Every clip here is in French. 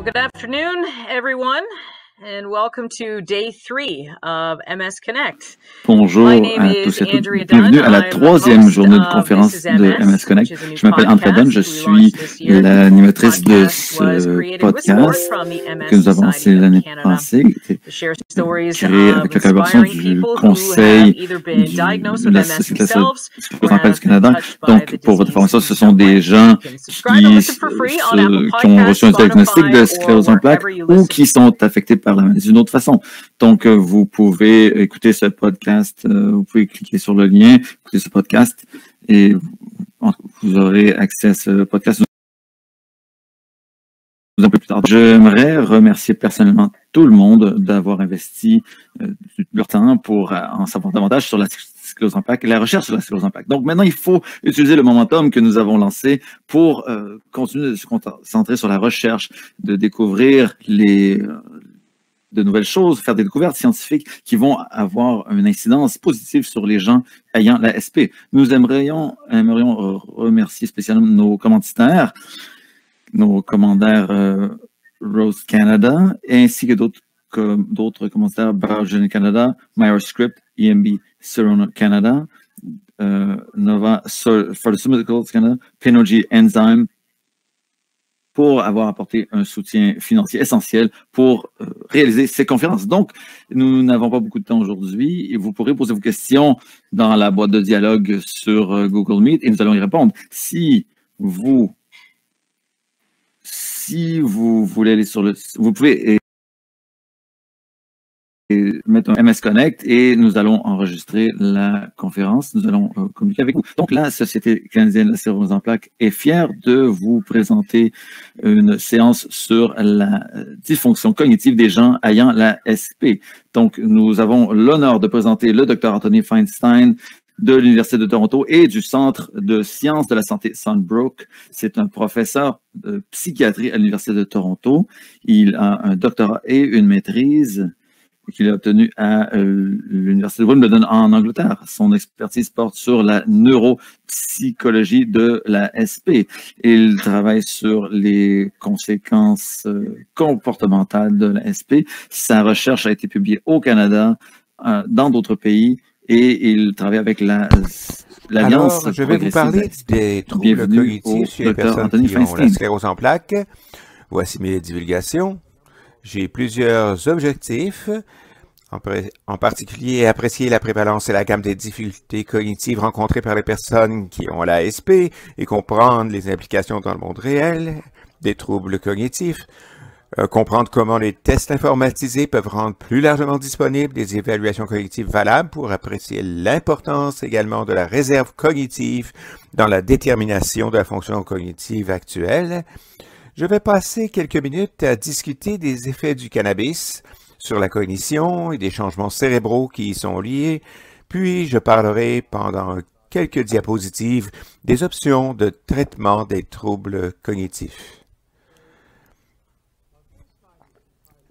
good afternoon, everyone, and welcome to day 3 of MS Connect. Bonjour à tous et à toutes. Bienvenue à la troisième journée de conférence de MS Connect. Je m'appelle Andrea Dunn, je suis l'animatrice de ce podcast que nous avons lancé l'année passée, créé avec la collaboration du Conseil de la Société de la sclérose en plaques du Canada. Donc, pour votre information, ce sont des gens qui ont reçu un diagnostic de sclérose en plaques ou qui sont affectés par la maladie d'une autre façon. Donc, vous pouvez écouter ce podcast. Vous pouvez cliquer sur le lien, écouter ce podcast et vous aurez accès à ce podcast un peu plus tard. J'aimerais remercier personnellement tout le monde d'avoir investi leur temps pour en savoir davantage sur la sclérose en plaques et la recherche sur la sclérose en plaques. Donc maintenant, il faut utiliser le momentum que nous avons lancé pour continuer de se concentrer sur la recherche, de découvrir de nouvelles choses, faire des découvertes scientifiques qui vont avoir une incidence positive sur les gens ayant la SP. Nous aimerions remercier spécialement nos commanditaires, nos commandaires Rose Canada, ainsi que d'autres commanditaires, Biogen Canada, MyRScript, EMB Serona Canada, Nova Pharmaceuticals Canada, Pinogy Enzyme, pour avoir apporté un soutien financier essentiel pour réaliser ces conférences. Donc, nous n'avons pas beaucoup de temps aujourd'hui et vous pourrez poser vos questions dans la boîte de dialogue sur Google Meet et nous allons y répondre. Si vous voulez aller sur vous pouvez mettre un MS Connect et nous allons enregistrer la conférence. Nous allons communiquer avec vous. Donc, la Société canadienne de la sclérose en plaques est fière de vous présenter une séance sur la dysfonction cognitive des gens ayant la SP. Donc, nous avons l'honneur de présenter le Dr Anthony Feinstein de l'Université de Toronto et du Centre de sciences de la santé Sunbrook. C'est un professeur de psychiatrie à l'Université de Toronto. Il a un doctorat et une maîtrise qu'il a obtenu à l'Université de Wimbledon en Angleterre. Son expertise porte sur la neuropsychologie de la SP. Il travaille sur les conséquences comportementales de la SP. Sa recherche a été publiée au Canada, dans d'autres pays, et il travaille avec l'Alliance. Alors, je vais vous parler des troubles cognitifs chez les personnes qui ont la sclérose en plaques. Voici mes divulgations. J'ai plusieurs objectifs, en particulier apprécier la prévalence et la gamme des difficultés cognitives rencontrées par les personnes qui ont la SP et comprendre les implications dans le monde réel des troubles cognitifs, comprendre comment les tests informatisés peuvent rendre plus largement disponibles des évaluations cognitives valables pour apprécier l'importance également de la réserve cognitive dans la détermination de la fonction cognitive actuelle. Je vais passer quelques minutes à discuter des effets du cannabis sur la cognition et des changements cérébraux qui y sont liés, puis je parlerai pendant quelques diapositives des options de traitement des troubles cognitifs.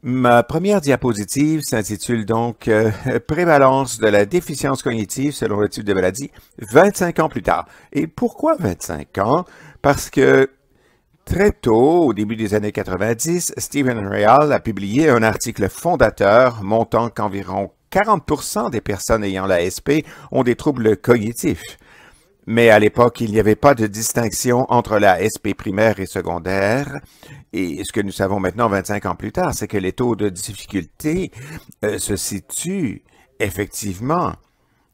Ma première diapositive s'intitule donc « Prévalence de la déficience cognitive selon le type de maladie 25 ans plus tard ». Et pourquoi 25 ans? Parce que très tôt, au début des années 90, Stephen Real a publié un article fondateur montrant qu'environ 40% des personnes ayant la SP ont des troubles cognitifs. Mais à l'époque, il n'y avait pas de distinction entre la SP primaire et secondaire. Et ce que nous savons maintenant, 25 ans plus tard, c'est que les taux de difficulté se situent effectivement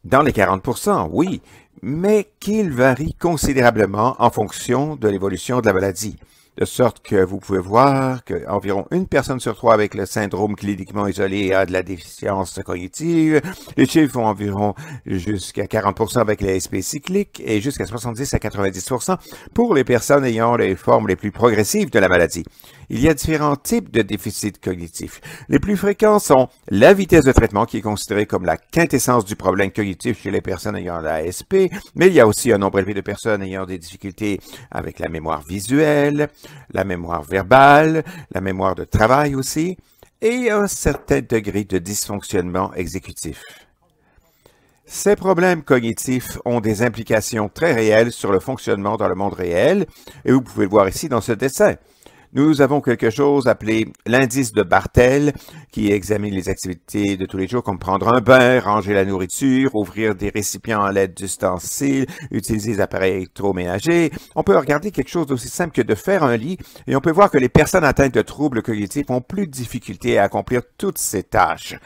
dans les 40%, oui, mais qu'ils varient considérablement en fonction de l'évolution de la maladie. De sorte que vous pouvez voir qu'environ 1 personne sur 3 avec le syndrome cliniquement isolé a de la déficience cognitive. Les chiffres vont environ jusqu'à 40% avec les SP cycliques et jusqu'à 70 à 90% pour les personnes ayant les formes les plus progressives de la maladie. Il y a différents types de déficits cognitifs. Les plus fréquents sont la vitesse de traitement, qui est considérée comme la quintessence du problème cognitif chez les personnes ayant la SP, mais il y a aussi un nombre élevé de personnes ayant des difficultés avec la mémoire visuelle, la mémoire verbale, la mémoire de travail aussi, et un certain degré de dysfonctionnement exécutif. Ces problèmes cognitifs ont des implications très réelles sur le fonctionnement dans le monde réel, et vous pouvez le voir ici dans ce dessin. Nous avons quelque chose appelé l'indice de Bartel, qui examine les activités de tous les jours, comme prendre un bain, ranger la nourriture, ouvrir des récipients à l'aide d'ustensiles, utiliser des appareils électroménagers. On peut regarder quelque chose d'aussi simple que de faire un lit, et on peut voir que les personnes atteintes de troubles cognitifs ont plus de difficultés à accomplir toutes ces tâches.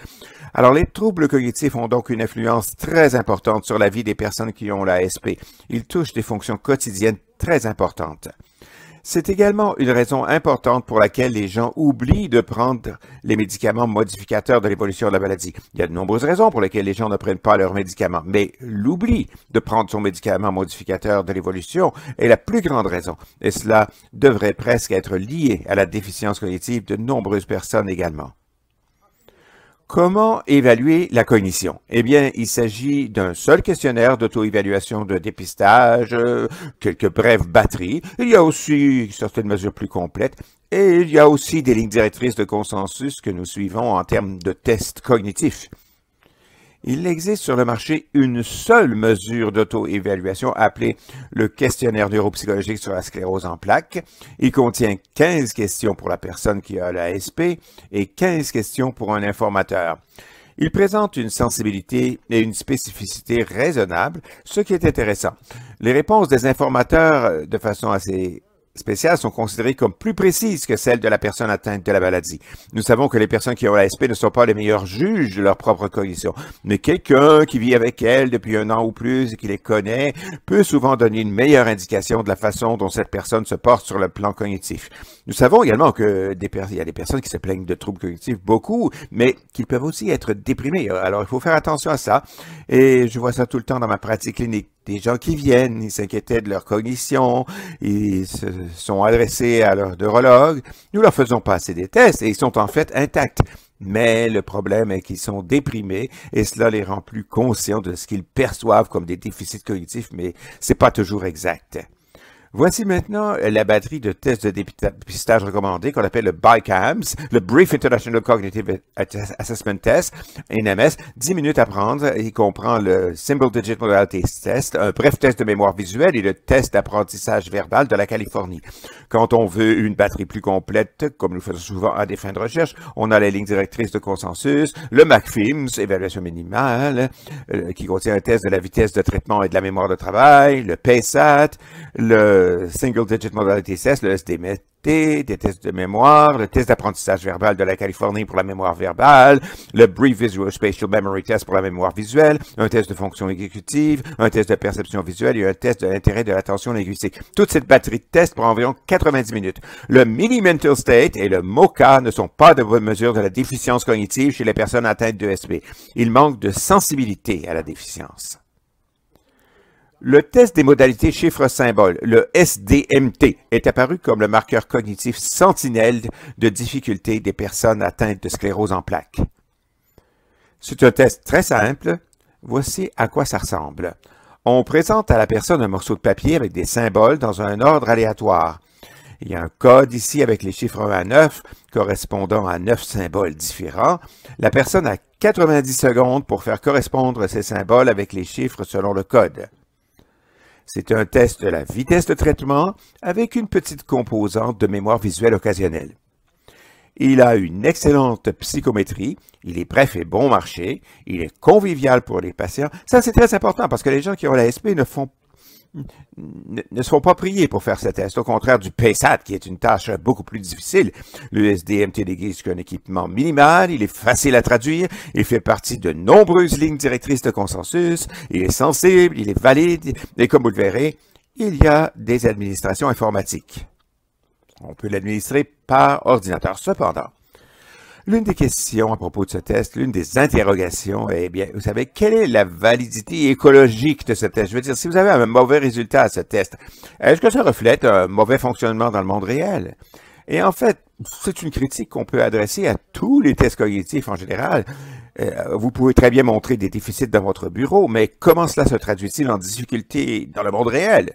Alors, les troubles cognitifs ont donc une influence très importante sur la vie des personnes qui ont l'ASP. Ils touchent des fonctions quotidiennes très importantes. C'est également une raison importante pour laquelle les gens oublient de prendre les médicaments modificateurs de l'évolution de la maladie. Il y a de nombreuses raisons pour lesquelles les gens ne prennent pas leurs médicaments, mais l'oubli de prendre son médicament modificateur de l'évolution est la plus grande raison, et cela devrait presque être lié à la déficience cognitive de nombreuses personnes également. Comment évaluer la cognition? Eh bien, il s'agit d'un seul questionnaire d'auto-évaluation de dépistage, quelques brèves batteries. Il y a aussi certaines mesures plus complètes et il y a aussi des lignes directrices de consensus que nous suivons en termes de tests cognitifs. Il existe sur le marché une seule mesure d'auto-évaluation appelée le questionnaire neuropsychologique sur la sclérose en plaques. Il contient 15 questions pour la personne qui a l'ASP et 15 questions pour un informateur. Il présente une sensibilité et une spécificité raisonnables, ce qui est intéressant. Les réponses des informateurs, de façon assez spéciales, sont considérées comme plus précises que celles de la personne atteinte de la maladie. Nous savons que les personnes qui ont l'ASP ne sont pas les meilleurs juges de leur propre cognition, mais quelqu'un qui vit avec elles depuis 1 an ou plus et qui les connaît peut souvent donner une meilleure indication de la façon dont cette personne se porte sur le plan cognitif. Nous savons également que il y a des personnes qui se plaignent de troubles cognitifs beaucoup, mais qu'ils peuvent aussi être déprimés. Alors, il faut faire attention à ça. Et je vois ça tout le temps dans ma pratique clinique. Des gens qui viennent, ils s'inquiétaient de leur cognition, ils se sont adressés à leur neurologue. Nous leur faisons passer des tests et ils sont en fait intacts. Mais le problème est qu'ils sont déprimés et cela les rend plus conscients de ce qu'ils perçoivent comme des déficits cognitifs, mais c'est pas toujours exact. Voici maintenant la batterie de tests de dépistage recommandés qu'on appelle le BICAMS, le Brief International Cognitive Assessment Test, NMS, 10 minutes à prendre. Il comprend le Symbol Digit Modalities Test, un bref test de mémoire visuelle et le test d'apprentissage verbal de la Californie. Quand on veut une batterie plus complète, comme nous faisons souvent à des fins de recherche, on a les lignes directrices de consensus, le MACFIMS, évaluation minimale, qui contient un test de la vitesse de traitement et de la mémoire de travail, le PSAT, le Single Digit Modality Test, le SDMT, des tests de mémoire, le test d'apprentissage verbal de la Californie pour la mémoire verbale, le Brief Visual Spatial Memory Test pour la mémoire visuelle, un test de fonction exécutive, un test de perception visuelle et un test de l'intérêt de l'attention linguistique. Toute cette batterie de tests prend environ 90 minutes. Le Mini Mental State et le MoCA ne sont pas de bonnes mesures de la déficience cognitive chez les personnes atteintes de SP. Il manque de sensibilité à la déficience. Le test des modalités chiffres-symboles, le SDMT, est apparu comme le marqueur cognitif sentinelle de difficulté des personnes atteintes de sclérose en plaques. C'est un test très simple. Voici à quoi ça ressemble. On présente à la personne un morceau de papier avec des symboles dans un ordre aléatoire. Il y a un code ici avec les chiffres 1 à 9, correspondant à 9 symboles différents. La personne a 90 secondes pour faire correspondre ces symboles avec les chiffres selon le code. C'est un test de la vitesse de traitement avec une petite composante de mémoire visuelle occasionnelle. Il a une excellente psychométrie, il est bref et bon marché, il est convivial pour les patients. Ça, c'est très important parce que les gens qui ont l'ASP ne se font pas prier pour faire ce test, au contraire du PSAT, qui est une tâche beaucoup plus difficile. Le SDMT déguise qu'un équipement minimal, il est facile à traduire, il fait partie de nombreuses lignes directrices de consensus, il est sensible, il est valide, et comme vous le verrez, il y a des administrations informatiques. On peut l'administrer par ordinateur. Cependant, l'une des questions à propos de ce test, l'une des interrogations, eh bien, vous savez, quelle est la validité écologique de ce test? Je veux dire, si vous avez un mauvais résultat à ce test, est-ce que ça reflète un mauvais fonctionnement dans le monde réel? Et en fait, c'est une critique qu'on peut adresser à tous les tests cognitifs en général. Vous pouvez très bien montrer des déficits dans votre bureau, mais comment cela se traduit-il en difficulté dans le monde réel?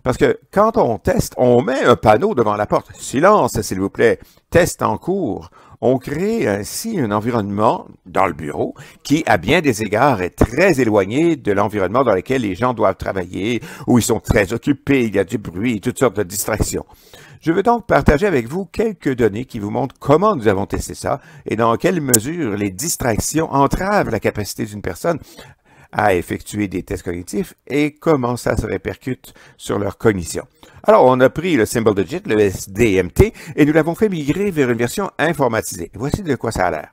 Parce que quand on teste, on met un panneau devant la porte. Silence, s'il vous plaît. Test en cours. On crée ainsi un environnement dans le bureau qui, à bien des égards, est très éloigné de l'environnement dans lequel les gens doivent travailler, où ils sont très occupés, il y a du bruit, toutes sortes de distractions. Je veux donc partager avec vous quelques données qui vous montrent comment nous avons testé ça et dans quelle mesure les distractions entravent la capacité d'une personne à effectuer des tests cognitifs et comment ça se répercute sur leur cognition. Alors, on a pris le Symbol Digit, le SDMT, et nous l'avons fait migrer vers une version informatisée. Voici de quoi ça a l'air.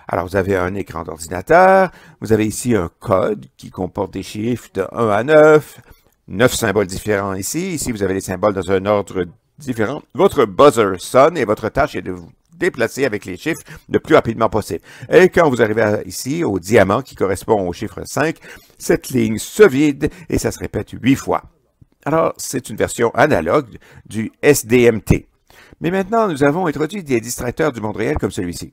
Alors, vous avez un écran d'ordinateur, vous avez ici un code qui comporte des chiffres de 1 à 9 symboles différents ici. Ici, vous avez les symboles dans un ordre différent. Votre buzzer sonne et votre tâche est de vous déplacer avec les chiffres le plus rapidement possible. Et quand vous arrivez ici au diamant qui correspond au chiffre 5, cette ligne se vide et ça se répète 8 fois. Alors, c'est une version analogue du SDMT. Mais maintenant, nous avons introduit des distracteurs du monde réel comme celui-ci.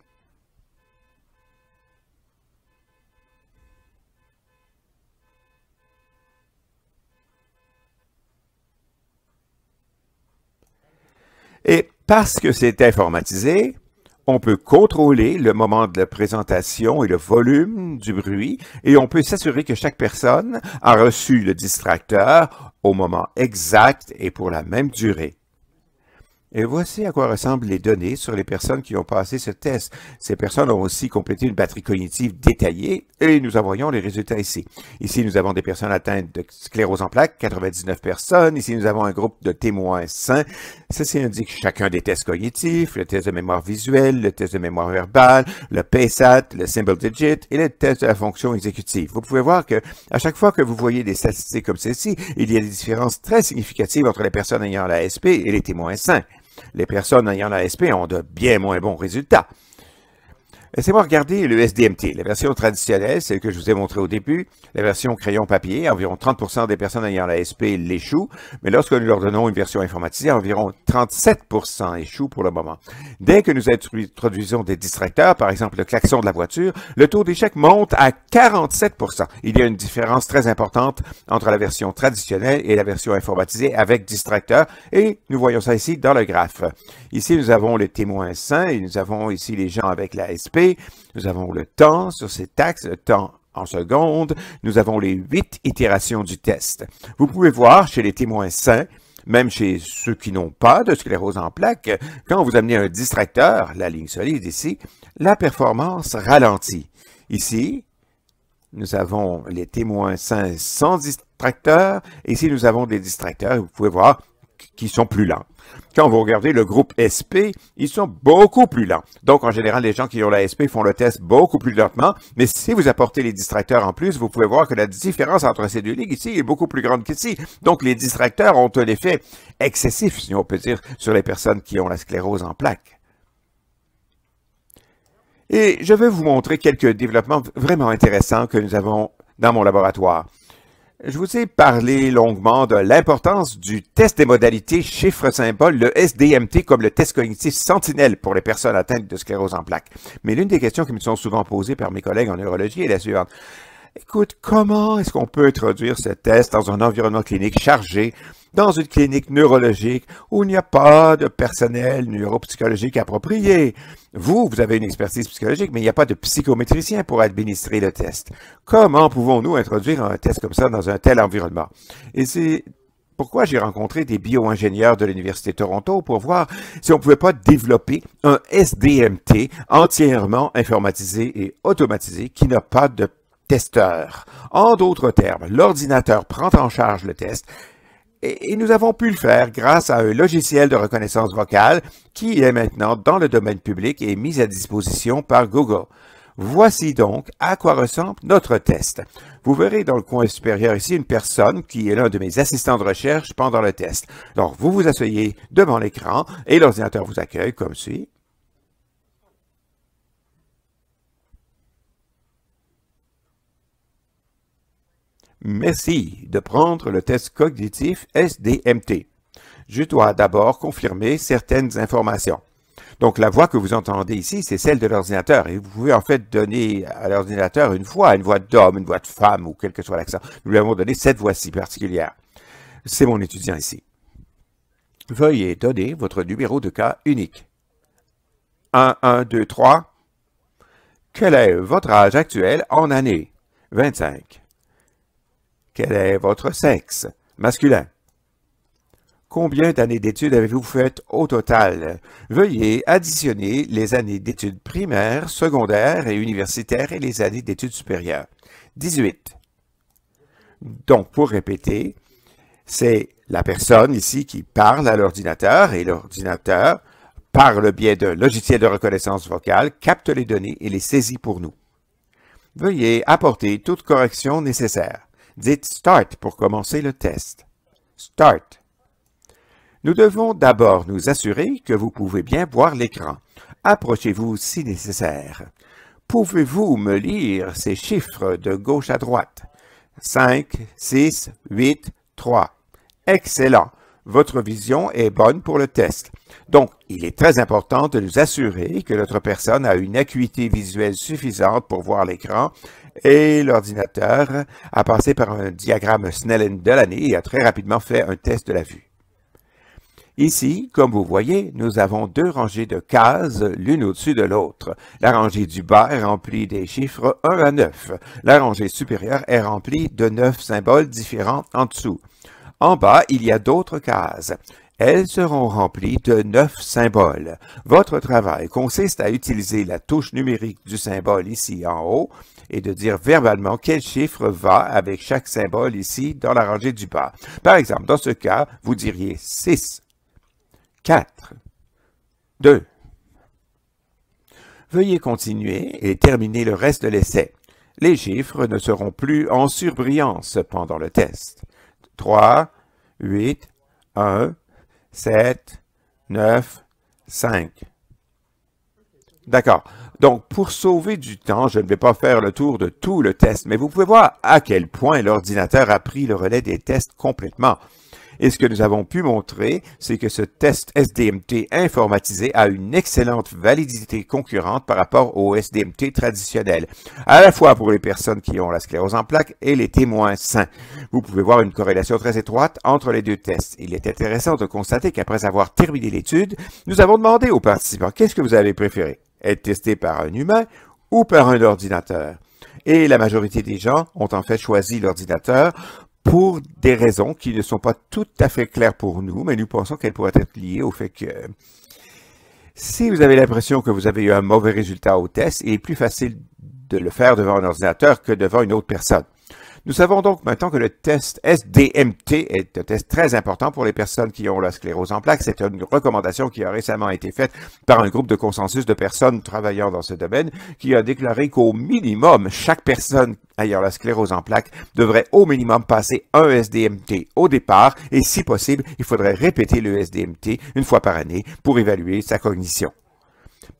Et parce que c'est informatisé, on peut contrôler le moment de la présentation et le volume du bruit, et on peut s'assurer que chaque personne a reçu le distracteur au moment exact et pour la même durée. Et voici à quoi ressemblent les données sur les personnes qui ont passé ce test. Ces personnes ont aussi complété une batterie cognitive détaillée et nous en voyons les résultats ici. Ici, nous avons des personnes atteintes de sclérose en plaques, 99 personnes. Ici, nous avons un groupe de témoins sains. Ceci indique chacun des tests cognitifs, le test de mémoire visuelle, le test de mémoire verbale, le PSAT, le Symbol Digit et le test de la fonction exécutive. Vous pouvez voir que à chaque fois que vous voyez des statistiques comme celle-ci, il y a des différences très significatives entre les personnes ayant l'ASP et les témoins sains. Les personnes ayant l'ASP ont de bien moins bons résultats. Laissez-moi regarder le SDMT. La version traditionnelle, celle que je vous ai montrée au début, la version crayon-papier, environ 30% des personnes ayant l'ASP l'échouent, mais lorsque nous leur donnons une version informatisée, environ 37% échouent pour le moment. Dès que nous introduisons des distracteurs, par exemple le klaxon de la voiture, le taux d'échec monte à 47%. Il y a une différence très importante entre la version traditionnelle et la version informatisée avec distracteur, et nous voyons ça ici dans le graphe. Ici, nous avons les témoins sains et nous avons ici les gens avec l'ASP. Nous avons le temps sur cet axe, le temps en secondes. Nous avons les 8 itérations du test. Vous pouvez voir chez les témoins sains, même chez ceux qui n'ont pas de sclérose en plaques, quand vous amenez un distracteur, la ligne solide ici, la performance ralentit. Ici, nous avons les témoins sains sans distracteur. Ici, nous avons des distracteurs, vous pouvez voir, qui sont plus lents. Quand vous regardez le groupe SP, ils sont beaucoup plus lents. Donc, en général, les gens qui ont la SP font le test beaucoup plus lentement. Mais si vous apportez les distracteurs en plus, vous pouvez voir que la différence entre ces deux lignes ici est beaucoup plus grande qu'ici. Donc, les distracteurs ont un effet excessif, si on peut dire, sur les personnes qui ont la sclérose en plaques. Et je vais vous montrer quelques développements vraiment intéressants que nous avons dans mon laboratoire. Je vous ai parlé longuement de l'importance du test des modalités chiffres-symboles, le SDMT, comme le test cognitif sentinelle pour les personnes atteintes de sclérose en plaques. Mais l'une des questions qui me sont souvent posées par mes collègues en neurologie est la suivante. Écoute, comment est-ce qu'on peut introduire ce test dans un environnement clinique chargé, dans une clinique neurologique où il n'y a pas de personnel neuropsychologique approprié? Vous avez une expertise psychologique, mais il n'y a pas de psychométricien pour administrer le test. Comment pouvons-nous introduire un test comme ça dans un tel environnement? Et c'est pourquoi j'ai rencontré des bio-ingénieurs de l'Université de Toronto pour voir si on ne pouvait pas développer un SDMT entièrement informatisé et automatisé qui n'a pas de testeur. En d'autres termes, l'ordinateur prend en charge le test et nous avons pu le faire grâce à un logiciel de reconnaissance vocale qui est maintenant dans le domaine public et mis à disposition par Google. Voici donc à quoi ressemble notre test. Vous verrez dans le coin supérieur ici une personne qui est l'un de mes assistants de recherche pendant le test. Donc, vous vous asseyez devant l'écran et l'ordinateur vous accueille comme suit. Merci de prendre le test cognitif SDMT. Je dois d'abord confirmer certaines informations. Donc, la voix que vous entendez ici, c'est celle de l'ordinateur. Et vous pouvez en fait donner à l'ordinateur une voix d'homme, une voix de femme, ou quel que soit l'accent. Nous lui avons donné cette voix-ci particulière. C'est mon étudiant ici. Veuillez donner votre numéro de cas unique. 1, 1, 2, 3. Quel est votre âge actuel en année? 25. Quel est votre sexe? Masculin. Combien d'années d'études avez-vous faites au total? Veuillez additionner les années d'études primaires, secondaires et universitaires et les années d'études supérieures. 18. Donc, pour répéter, c'est la personne ici qui parle à l'ordinateur et l'ordinateur, par le biais d'un logiciel de reconnaissance vocale, capte les données et les saisit pour nous. Veuillez apporter toute correction nécessaire. Dites « Start » pour commencer le test. Start. Nous devons d'abord nous assurer que vous pouvez bien voir l'écran. Approchez-vous si nécessaire. Pouvez-vous me lire ces chiffres de gauche à droite? 5, 6, 8, 3. Excellent. Votre vision est bonne pour le test. Donc, il est très important de nous assurer que notre personne a une acuité visuelle suffisante pour voir l'écran et l'ordinateur a passé par un diagramme Snellen-Delaney et a très rapidement fait un test de la vue. Ici, comme vous voyez, nous avons deux rangées de cases, l'une au-dessus de l'autre. La rangée du bas est remplie des chiffres 1 à 9. La rangée supérieure est remplie de 9 symboles différents en dessous. En bas, il y a d'autres cases. Elles seront remplies de 9 symboles. Votre travail consiste à utiliser la touche numérique du symbole ici en haut et de dire verbalement quel chiffre va avec chaque symbole ici dans la rangée du bas. Par exemple, dans ce cas, vous diriez 6, 4, 2. Veuillez continuer et terminer le reste de l'essai. Les chiffres ne seront plus en surbrillance pendant le test. 3, 8, 1, 7, 9, 5. D'accord. Donc, pour sauver du temps, je ne vais pas faire le tour de tout le test, mais vous pouvez voir à quel point l'ordinateur a pris le relais des tests complètement. Et ce que nous avons pu montrer, c'est que ce test SDMT informatisé a une excellente validité concurrente par rapport au SDMT traditionnel, à la fois pour les personnes qui ont la sclérose en plaques et les témoins sains. Vous pouvez voir une corrélation très étroite entre les deux tests. Il est intéressant de constater qu'après avoir terminé l'étude, nous avons demandé aux participants « Qu'est-ce que vous avez préféré? Être testé par un humain ou par un ordinateur? » Et la majorité des gens ont en fait choisi l'ordinateur pour des raisons qui ne sont pas tout à fait claires pour nous, mais nous pensons qu'elles pourraient être liées au fait que si vous avez l'impression que vous avez eu un mauvais résultat au test, il est plus facile de le faire devant un ordinateur que devant une autre personne. Nous savons donc maintenant que le test SDMT est un test très important pour les personnes qui ont la sclérose en plaques. C'est une recommandation qui a récemment été faite par un groupe de consensus de personnes travaillant dans ce domaine qui a déclaré qu'au minimum, chaque personne ayant la sclérose en plaques devrait au minimum passer un SDMT au départ et si possible, il faudrait répéter le SDMT une fois par année pour évaluer sa cognition.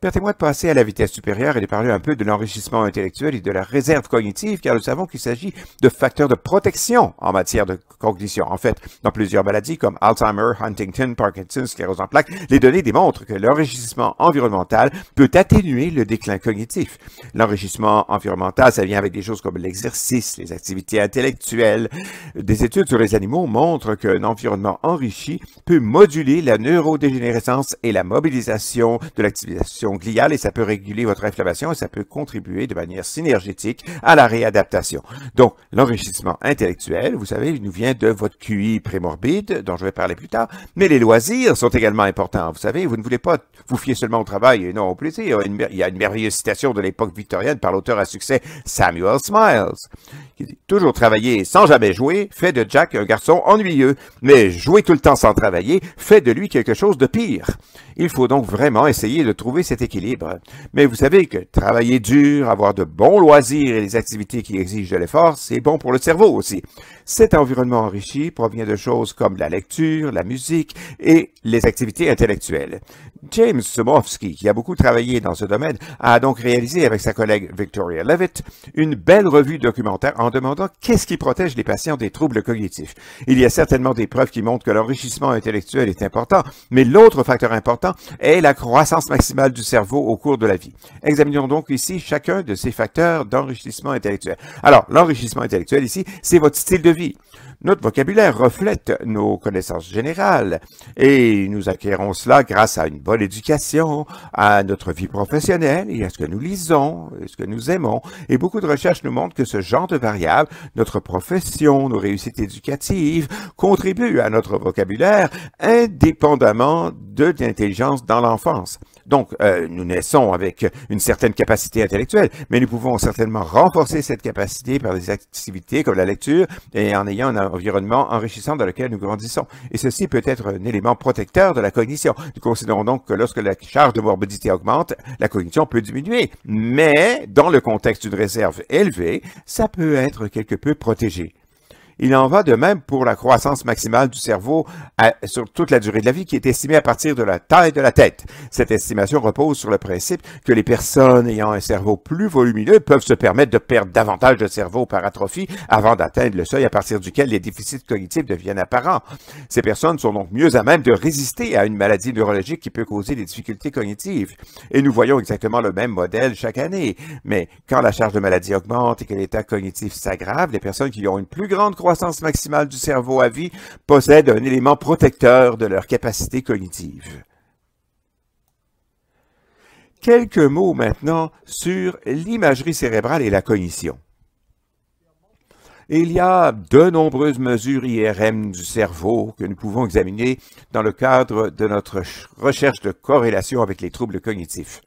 Permettez-moi de passer à la vitesse supérieure et de parler un peu de l'enrichissement intellectuel et de la réserve cognitive, car nous savons qu'il s'agit de facteurs de protection en matière de cognition. En fait, dans plusieurs maladies comme Alzheimer, Huntington, Parkinson, sclérose en plaques, les données démontrent que l'enrichissement environnemental peut atténuer le déclin cognitif. L'enrichissement environnemental, ça vient avec des choses comme l'exercice, les activités intellectuelles. Des études sur les animaux montrent qu'un environnement enrichi peut moduler la neurodégénérescence et la mobilisation de l'activation gliale et ça peut réguler votre inflammation et ça peut contribuer de manière synergétique à la réadaptation. Donc, l'enrichissement intellectuel, vous savez, il nous vient de votre QI prémorbide, dont je vais parler plus tard, mais les loisirs sont également importants. Vous savez, vous ne voulez pas vous fier seulement au travail et non au plaisir. Il y a une merveilleuse citation de l'époque victorienne par l'auteur à succès Samuel Smiles, qui dit « Toujours travailler sans jamais jouer fait de Jack un garçon ennuyeux, mais jouer tout le temps sans travailler fait de lui quelque chose de pire. » Il faut donc vraiment essayer de trouver cet équilibre. Mais vous savez que travailler dur, avoir de bons loisirs et des activités qui exigent de l'effort, c'est bon pour le cerveau aussi. Cet environnement enrichi provient de choses comme la lecture, la musique et les activités intellectuelles. James Sumovsky, qui a beaucoup travaillé dans ce domaine, a donc réalisé avec sa collègue Victoria Levitt une belle revue documentaire en demandant qu'est-ce qui protège les patients des troubles cognitifs. Il y a certainement des preuves qui montrent que l'enrichissement intellectuel est important, mais l'autre facteur important est la croissance maximale du cerveau au cours de la vie. Examinons donc ici chacun de ces facteurs d'enrichissement intellectuel. Alors, l'enrichissement intellectuel ici, c'est votre style de vie. Notre vocabulaire reflète nos connaissances générales et nous acquérons cela grâce à une bonne éducation, à notre vie professionnelle et à ce que nous lisons, et ce que nous aimons. Et beaucoup de recherches nous montrent que ce genre de variables, notre profession, nos réussites éducatives, contribuent à notre vocabulaire indépendamment de l'intelligence dans l'enfance. Donc, nous naissons avec une certaine capacité intellectuelle, mais nous pouvons certainement renforcer cette capacité par des activités comme la lecture et en ayant un environnement enrichissant dans lequel nous grandissons. Et ceci peut être un élément protecteur de la cognition. Nous considérons donc que lorsque la charge de morbidité augmente, la cognition peut diminuer. Mais, dans le contexte d'une réserve élevée, ça peut être quelque peu protégé. Il en va de même pour la croissance maximale du cerveau sur toute la durée de la vie qui est estimée à partir de la taille de la tête. Cette estimation repose sur le principe que les personnes ayant un cerveau plus volumineux peuvent se permettre de perdre davantage de cerveau par atrophie avant d'atteindre le seuil à partir duquel les déficits cognitifs deviennent apparents. Ces personnes sont donc mieux à même de résister à une maladie neurologique qui peut causer des difficultés cognitives. Et nous voyons exactement le même modèle chaque année. Mais quand la charge de maladie augmente et que l'état cognitif s'aggrave, les personnes qui ont une plus grande croissance maximale du cerveau à vie possèdent un élément protecteur de leur capacité cognitive. Quelques mots maintenant sur l'imagerie cérébrale et la cognition. Il y a de nombreuses mesures IRM du cerveau que nous pouvons examiner dans le cadre de notre recherche de corrélation avec les troubles cognitifs.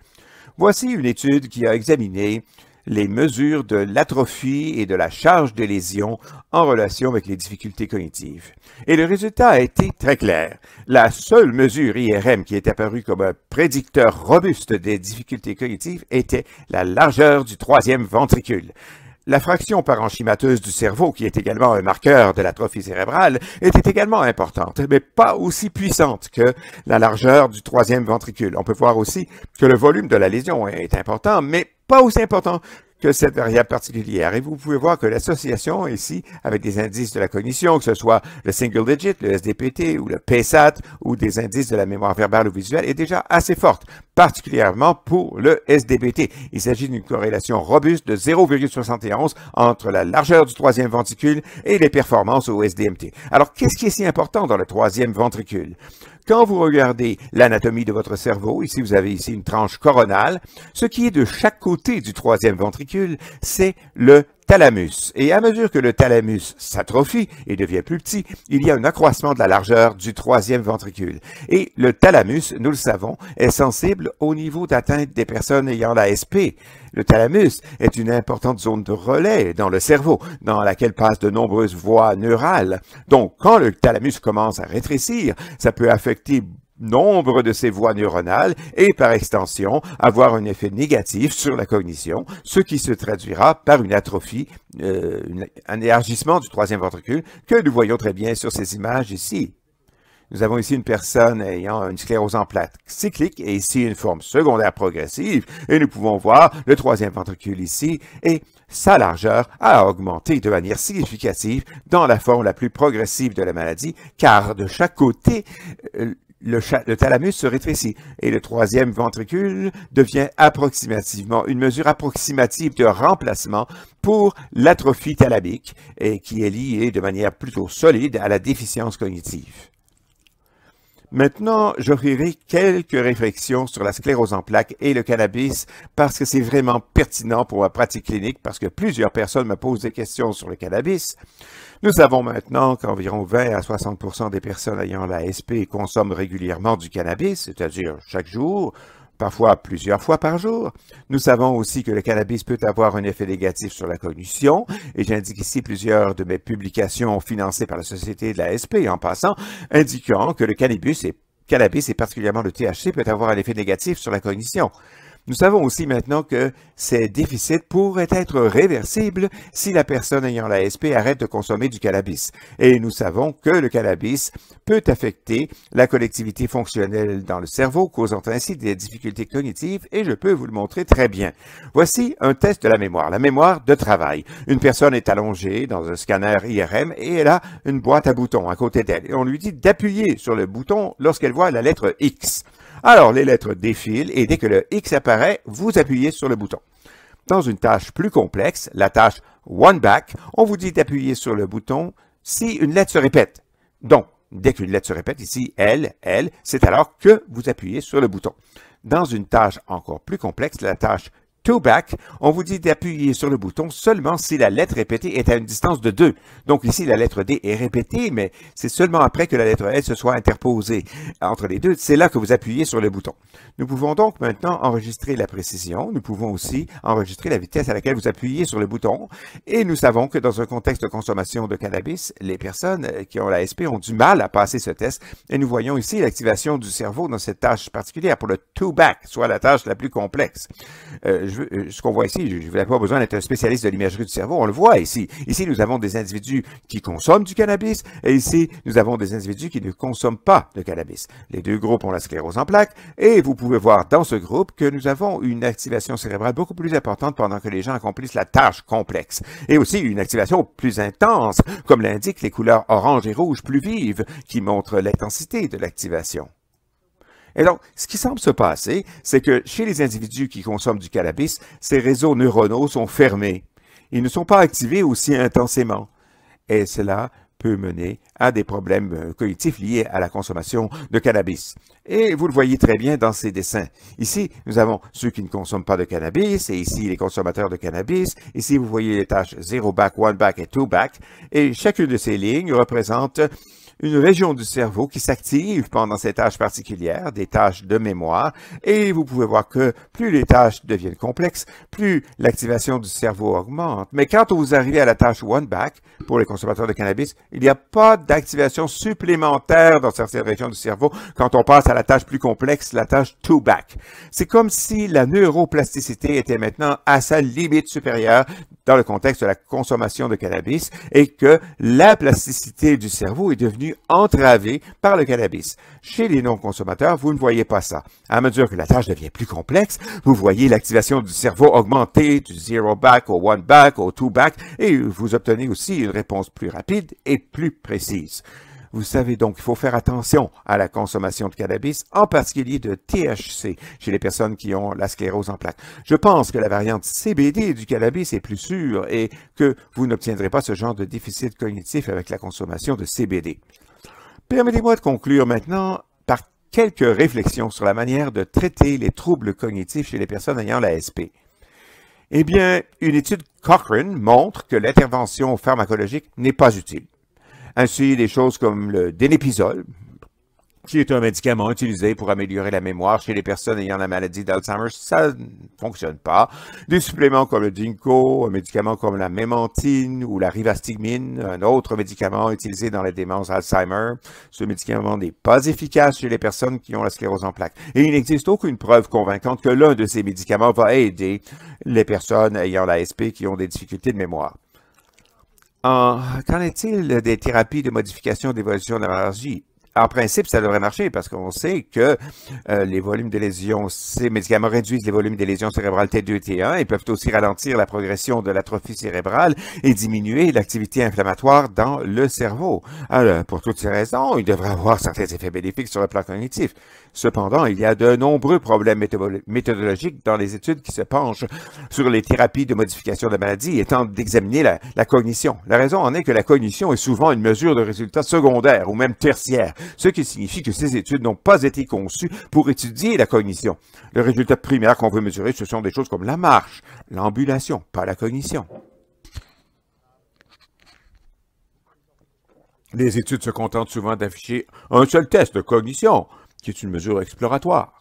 Voici une étude qui a examiné les mesures de l'atrophie et de la charge des lésions en relation avec les difficultés cognitives. Et le résultat a été très clair. La seule mesure IRM qui est apparue comme un prédicteur robuste des difficultés cognitives était la largeur du troisième ventricule. La fraction parenchymateuse du cerveau, qui est également un marqueur de l'atrophie cérébrale, était également importante, mais pas aussi puissante que la largeur du troisième ventricule. On peut voir aussi que le volume de la lésion est important, mais pas aussi important que cette variable particulière. Et vous pouvez voir que l'association ici, avec des indices de la cognition, que ce soit le single digit, le SDPT ou le PSAT, ou des indices de la mémoire verbale ou visuelle, est déjà assez forte, particulièrement pour le SDPT. Il s'agit d'une corrélation robuste de 0,71 entre la largeur du troisième ventricule et les performances au SDMT. Alors, qu'est-ce qui est si important dans le troisième ventricule? Quand vous regardez l'anatomie de votre cerveau, ici vous avez ici une tranche coronale, ce qui est de chaque côté du troisième ventricule, c'est le thalamus. Et à mesure que le thalamus s'atrophie et devient plus petit, il y a un accroissement de la largeur du troisième ventricule. Et le thalamus, nous le savons, est sensible au niveau d'atteinte des personnes ayant la SP. Le thalamus est une importante zone de relais dans le cerveau, dans laquelle passent de nombreuses voies neurales. Donc, quand le thalamus commence à rétrécir, ça peut affecter nombre de ces voies neuronales et, par extension, avoir un effet négatif sur la cognition, ce qui se traduira par une atrophie, un élargissement du troisième ventricule que nous voyons très bien sur ces images ici. Nous avons ici une personne ayant une sclérose en plaques cyclique et ici une forme secondaire progressive et nous pouvons voir le troisième ventricule ici et sa largeur a augmenté de manière significative dans la forme la plus progressive de la maladie car de chaque côté, le thalamus se rétrécit et le troisième ventricule devient approximativement une mesure approximative de remplacement pour l'atrophie thalamique et qui est liée de manière plutôt solide à la déficience cognitive. Maintenant, j'offrirai quelques réflexions sur la sclérose en plaques et le cannabis parce que c'est vraiment pertinent pour ma pratique clinique parce que plusieurs personnes me posent des questions sur le cannabis. Nous savons maintenant qu'environ 20 à 60% des personnes ayant la SP consomment régulièrement du cannabis, c'est-à-dire chaque jour, parfois plusieurs fois par jour. Nous savons aussi que le cannabis peut avoir un effet négatif sur la cognition, et j'indique ici plusieurs de mes publications financées par la Société de la SP en passant, indiquant que le cannabis et particulièrement le THC peut avoir un effet négatif sur la cognition. Nous savons aussi maintenant que ces déficits pourraient être réversibles si la personne ayant la SP arrête de consommer du cannabis. Et nous savons que le cannabis peut affecter la connectivité fonctionnelle dans le cerveau, causant ainsi des difficultés cognitives, et je peux vous le montrer très bien. Voici un test de la mémoire de travail. Une personne est allongée dans un scanner IRM et elle a une boîte à boutons à côté d'elle. Et on lui dit d'appuyer sur le bouton lorsqu'elle voit la lettre X. Alors, les lettres défilent et dès que le X apparaît, vous appuyez sur le bouton. Dans une tâche plus complexe, la tâche One Back, on vous dit d'appuyer sur le bouton si une lettre se répète. Donc, dès qu'une lettre se répète, ici, elle, c'est alors que vous appuyez sur le bouton. Dans une tâche encore plus complexe, la tâche To Back, on vous dit d'appuyer sur le bouton seulement si la lettre répétée est à une distance de 2. Donc ici, la lettre D est répétée, mais c'est seulement après que la lettre L se soit interposée entre les deux. C'est là que vous appuyez sur le bouton. Nous pouvons donc maintenant enregistrer la précision. Nous pouvons aussi enregistrer la vitesse à laquelle vous appuyez sur le bouton. Et nous savons que dans un contexte de consommation de cannabis, les personnes qui ont la SP ont du mal à passer ce test. Et nous voyons ici l'activation du cerveau dans cette tâche particulière pour le To Back, soit la tâche la plus complexe. Ce qu'on voit ici, je n'ai pas besoin d'être un spécialiste de l'imagerie du cerveau, on le voit ici. Ici, nous avons des individus qui consomment du cannabis et ici, nous avons des individus qui ne consomment pas de cannabis. Les deux groupes ont la sclérose en plaques et vous pouvez voir dans ce groupe que nous avons une activation cérébrale beaucoup plus importante pendant que les gens accomplissent la tâche complexe. Et aussi une activation plus intense, comme l'indiquent les couleurs orange et rouge plus vives qui montrent l'intensité de l'activation. Et donc, ce qui semble se passer, c'est que chez les individus qui consomment du cannabis, ces réseaux neuronaux sont fermés. Ils ne sont pas activés aussi intensément. Et cela peut mener à des problèmes cognitifs liés à la consommation de cannabis. Et vous le voyez très bien dans ces dessins. Ici, nous avons ceux qui ne consomment pas de cannabis, et ici, les consommateurs de cannabis. Ici, vous voyez les tâches 0 back, 1 back et 2 back. Et chacune de ces lignes représente une région du cerveau qui s'active pendant ces tâches particulières, des tâches de mémoire, et vous pouvez voir que plus les tâches deviennent complexes, plus l'activation du cerveau augmente. Mais quand vous arrivez à la tâche one back, pour les consommateurs de cannabis, il n'y a pas d'activation supplémentaire dans certaines régions du cerveau quand on passe à la tâche plus complexe, la tâche two back. C'est comme si la neuroplasticité était maintenant à sa limite supérieure dans le contexte de la consommation de cannabis et que la plasticité du cerveau est devenue entravée par le cannabis. Chez les non-consommateurs, vous ne voyez pas ça. À mesure que la tâche devient plus complexe, vous voyez l'activation du cerveau augmenter du 0 back au 1 back au 2 back et vous obtenez aussi une réponse plus rapide et plus précise. Vous savez donc qu'il faut faire attention à la consommation de cannabis, en particulier de THC, chez les personnes qui ont la sclérose en plaques. Je pense que la variante CBD du cannabis est plus sûre et que vous n'obtiendrez pas ce genre de déficit cognitif avec la consommation de CBD. Permettez-moi de conclure maintenant par quelques réflexions sur la manière de traiter les troubles cognitifs chez les personnes ayant la SP. Eh bien, une étude Cochrane montre que l'intervention pharmacologique n'est pas utile. Ainsi, des choses comme le Donepezil, qui est un médicament utilisé pour améliorer la mémoire chez les personnes ayant la maladie d'Alzheimer, ça ne fonctionne pas. Des suppléments comme le Ginkgo, un médicament comme la mémantine ou la rivastigmine, un autre médicament utilisé dans la démence Alzheimer, ce médicament n'est pas efficace chez les personnes qui ont la sclérose en plaques. Et il n'existe aucune preuve convaincante que l'un de ces médicaments va aider les personnes ayant la SP qui ont des difficultés de mémoire. Qu'en est-il des thérapies de modification d'évolution de l'allergie? En principe, ça devrait marcher parce qu'on sait que les volumes de lésions, ces médicaments réduisent les volumes des lésions cérébrales T2 et T1 et peuvent aussi ralentir la progression de l'atrophie cérébrale et diminuer l'activité inflammatoire dans le cerveau. Alors, pour toutes ces raisons, il devrait avoir certains effets bénéfiques sur le plan cognitif. Cependant, il y a de nombreux problèmes méthodologiques dans les études qui se penchent sur les thérapies de modification de la maladie et tentent d'examiner la cognition. La raison en est que la cognition est souvent une mesure de résultats secondaires ou même tertiaires, ce qui signifie que ces études n'ont pas été conçues pour étudier la cognition. Le résultat primaire qu'on veut mesurer, ce sont des choses comme la marche, l'ambulation, pas la cognition. Les études se contentent souvent d'afficher un seul test de cognition, qui est une mesure exploratoire.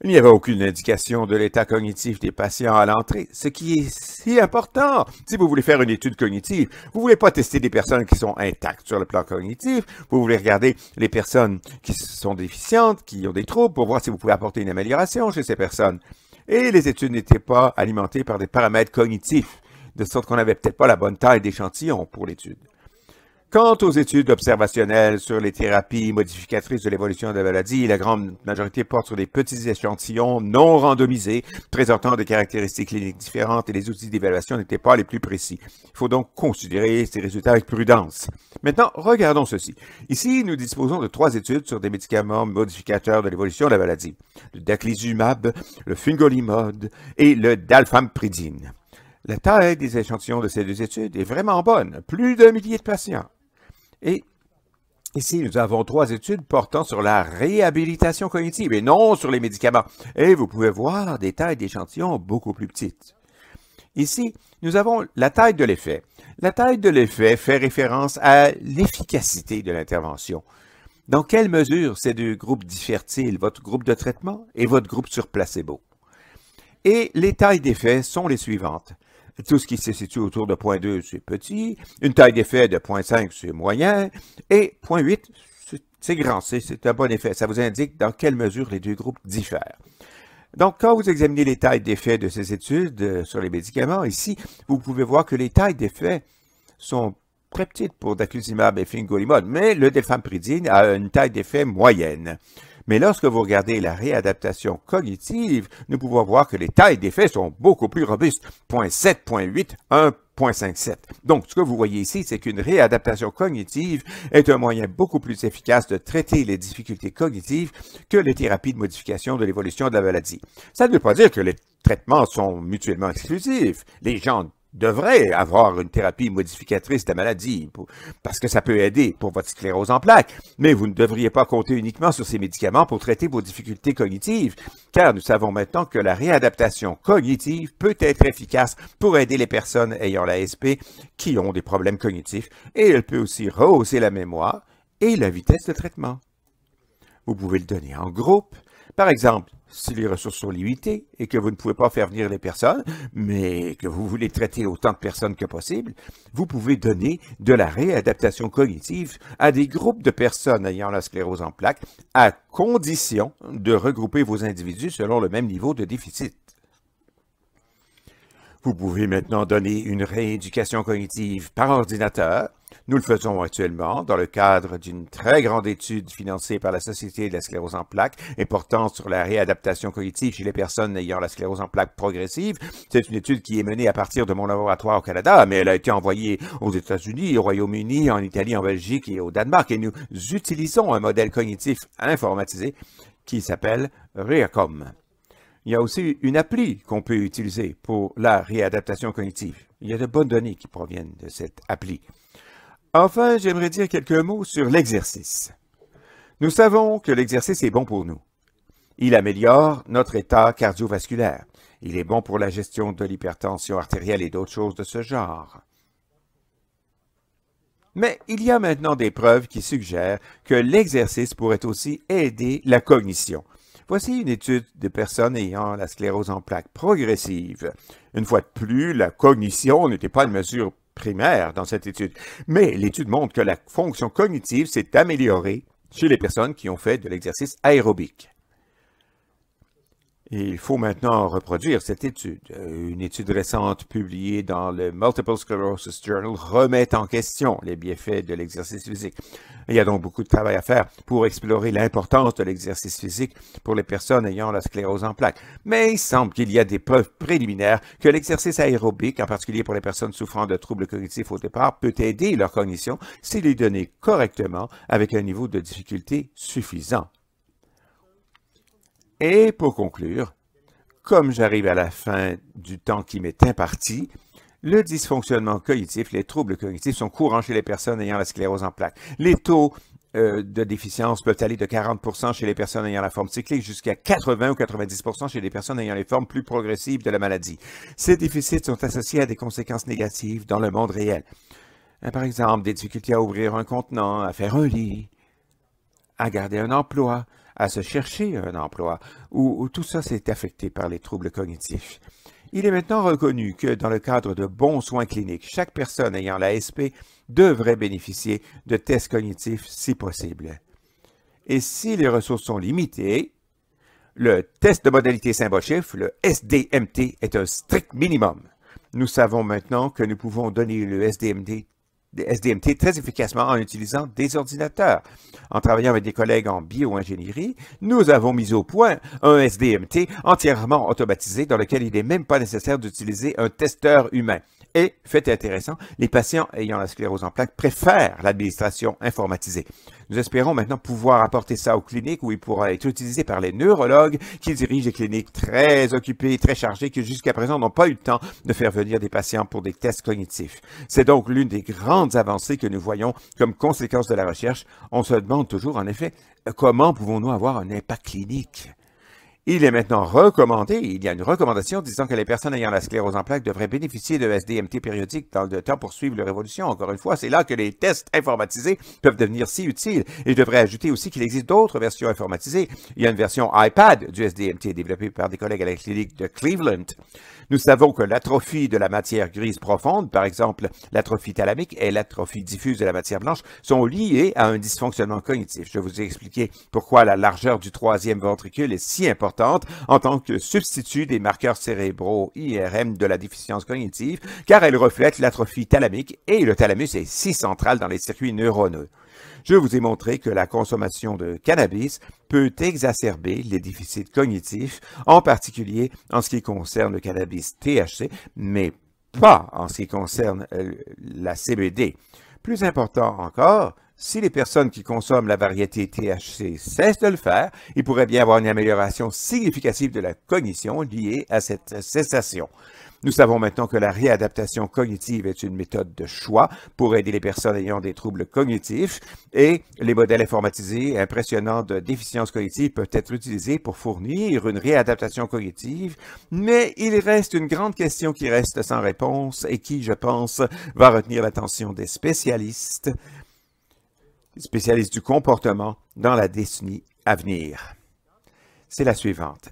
Il n'y avait aucune indication de l'état cognitif des patients à l'entrée, ce qui est si important. Si vous voulez faire une étude cognitive, vous ne voulez pas tester des personnes qui sont intactes sur le plan cognitif, vous voulez regarder les personnes qui sont déficientes, qui ont des troubles, pour voir si vous pouvez apporter une amélioration chez ces personnes. Et les études n'étaient pas alimentées par des paramètres cognitifs, de sorte qu'on n'avait peut-être pas la bonne taille d'échantillon pour l'étude. Quant aux études observationnelles sur les thérapies modificatrices de l'évolution de la maladie, la grande majorité porte sur des petits échantillons non randomisés, présentant des caractéristiques cliniques différentes et les outils d'évaluation n'étaient pas les plus précis. Il faut donc considérer ces résultats avec prudence. Maintenant, regardons ceci. Ici, nous disposons de 3 études sur des médicaments modificateurs de l'évolution de la maladie. Le daclizumab, le fingolimod et le dalfampridine. La taille des échantillons de ces deux études est vraiment bonne, plus d'1 millier de patients. Et ici, nous avons 3 études portant sur la réhabilitation cognitive et non sur les médicaments. Et vous pouvez voir des tailles d'échantillons beaucoup plus petites. Ici, nous avons la taille de l'effet. La taille de l'effet fait référence à l'efficacité de l'intervention. Dans quelle mesure ces deux groupes diffèrent-ils, votre groupe de traitement et votre groupe sur placebo? Et les tailles d'effet sont les suivantes. Tout ce qui se situe autour de 0.2, c'est petit. Une taille d'effet de 0.5, c'est moyen. Et 0.8, c'est grand, c'est un bon effet. Ça vous indique dans quelle mesure les deux groupes diffèrent. Donc, quand vous examinez les tailles d'effet de ces études sur les médicaments, ici, vous pouvez voir que les tailles d'effet sont très petites pour daclizumab et fingolimod, mais le delphampridine a une taille d'effet moyenne. Mais lorsque vous regardez la réadaptation cognitive, nous pouvons voir que les tailles d'effet sont beaucoup plus robustes, 0.7, 0.8, 1.57. Donc, ce que vous voyez ici, c'est qu'une réadaptation cognitive est un moyen beaucoup plus efficace de traiter les difficultés cognitives que les thérapies de modification de l'évolution de la maladie. Ça ne veut pas dire que les traitements sont mutuellement exclusifs. Les gens devrait avoir une thérapie modificatrice de la maladie, parce que ça peut aider pour votre sclérose en plaques, mais vous ne devriez pas compter uniquement sur ces médicaments pour traiter vos difficultés cognitives, car nous savons maintenant que la réadaptation cognitive peut être efficace pour aider les personnes ayant l'ASP qui ont des problèmes cognitifs, et elle peut aussi rehausser la mémoire et la vitesse de traitement. Vous pouvez le donner en groupe. Par exemple, si les ressources sont limitées et que vous ne pouvez pas faire venir les personnes, mais que vous voulez traiter autant de personnes que possible, vous pouvez donner de la réadaptation cognitive à des groupes de personnes ayant la sclérose en plaques, à condition de regrouper vos individus selon le même niveau de déficit. Vous pouvez maintenant donner une rééducation cognitive par ordinateur. Nous le faisons actuellement dans le cadre d'une très grande étude financée par la Société de la sclérose en plaques et portant sur la réadaptation cognitive chez les personnes ayant la sclérose en plaques progressive. C'est une étude qui est menée à partir de mon laboratoire au Canada, mais elle a été envoyée aux États-Unis, au Royaume-Uni, en Italie, en Belgique et au Danemark. Et nous utilisons un modèle cognitif informatisé qui s'appelle REACOM. Il y a aussi une appli qu'on peut utiliser pour la réadaptation cognitive. Il y a de bonnes données qui proviennent de cette appli. Enfin, j'aimerais dire quelques mots sur l'exercice. Nous savons que l'exercice est bon pour nous. Il améliore notre état cardiovasculaire. Il est bon pour la gestion de l'hypertension artérielle et d'autres choses de ce genre. Mais il y a maintenant des preuves qui suggèrent que l'exercice pourrait aussi aider la cognition. Voici une étude de personnes ayant la sclérose en plaques progressive. Une fois de plus, la cognition n'était pas une mesure primaire dans cette étude, mais l'étude montre que la fonction cognitive s'est améliorée chez les personnes qui ont fait de l'exercice aérobique. Et il faut maintenant reproduire cette étude. Une étude récente publiée dans le Multiple Sclerosis Journal remet en question les bienfaits de l'exercice physique. Il y a donc beaucoup de travail à faire pour explorer l'importance de l'exercice physique pour les personnes ayant la sclérose en plaques. Mais il semble qu'il y a des preuves préliminaires que l'exercice aérobique, en particulier pour les personnes souffrant de troubles cognitifs au départ, peut aider leur cognition s'il est donné correctement avec un niveau de difficulté suffisant. Et pour conclure, comme j'arrive à la fin du temps qui m'est imparti, le dysfonctionnement cognitif, les troubles cognitifs sont courants chez les personnes ayant la sclérose en plaques. Les taux de déficience peuvent aller de 40% chez les personnes ayant la forme cyclique jusqu'à 80 ou 90% chez les personnes ayant les formes plus progressives de la maladie. Ces déficits sont associés à des conséquences négatives dans le monde réel. Par exemple, des difficultés à ouvrir un contenant, à faire un lit, à garder un emploi, à se chercher un emploi, où tout ça s'est affecté par les troubles cognitifs. Il est maintenant reconnu que dans le cadre de bons soins cliniques, chaque personne ayant l'ASP devrait bénéficier de tests cognitifs si possible. Et si les ressources sont limitées, le test de modalité symbolique, le SDMT, est un strict minimum. Nous savons maintenant que nous pouvons donner le SDMT très efficacement en utilisant des ordinateurs. En travaillant avec des collègues en bioingénierie, nous avons mis au point un SDMT entièrement automatisé dans lequel il n'est même pas nécessaire d'utiliser un testeur humain. Et, fait intéressant, les patients ayant la sclérose en plaques préfèrent l'administration informatisée. Nous espérons maintenant pouvoir apporter ça aux cliniques où il pourra être utilisé par les neurologues qui dirigent des cliniques très occupées, très chargées, qui jusqu'à présent n'ont pas eu le temps de faire venir des patients pour des tests cognitifs. C'est donc l'une des grandes avancées que nous voyons comme conséquence de la recherche. On se demande toujours, en effet, comment pouvons-nous avoir un impact clinique? Il est maintenant recommandé, il y a une recommandation disant que les personnes ayant la sclérose en plaques devraient bénéficier de SDMT périodiques dans le temps pour suivre leur évolution. Encore une fois, c'est là que les tests informatisés peuvent devenir si utiles. Et je devrais ajouter aussi qu'il existe d'autres versions informatisées. Il y a une version iPad du SDMT développée par des collègues à la clinique de Cleveland. Nous savons que l'atrophie de la matière grise profonde, par exemple l'atrophie thalamique et l'atrophie diffuse de la matière blanche, sont liées à un dysfonctionnement cognitif. Je vous ai expliqué pourquoi la largeur du troisième ventricule est si importante en tant que substitut des marqueurs cérébraux IRM de la déficience cognitive, car elle reflète l'atrophie thalamique et le thalamus est si central dans les circuits neuronaux. Je vous ai montré que la consommation de cannabis peut exacerber les déficits cognitifs, en particulier en ce qui concerne le cannabis THC, mais pas en ce qui concerne la CBD. Plus important encore, si les personnes qui consomment la variété THC cessent de le faire, il pourrait bien avoir une amélioration significative de la cognition liée à cette cessation. Nous savons maintenant que la réadaptation cognitive est une méthode de choix pour aider les personnes ayant des troubles cognitifs et les modèles informatisés impressionnants de déficience cognitive peuvent être utilisés pour fournir une réadaptation cognitive, mais il reste une grande question qui reste sans réponse et qui, je pense, va retenir l'attention des spécialistes du comportement dans la décennie à venir. C'est la suivante.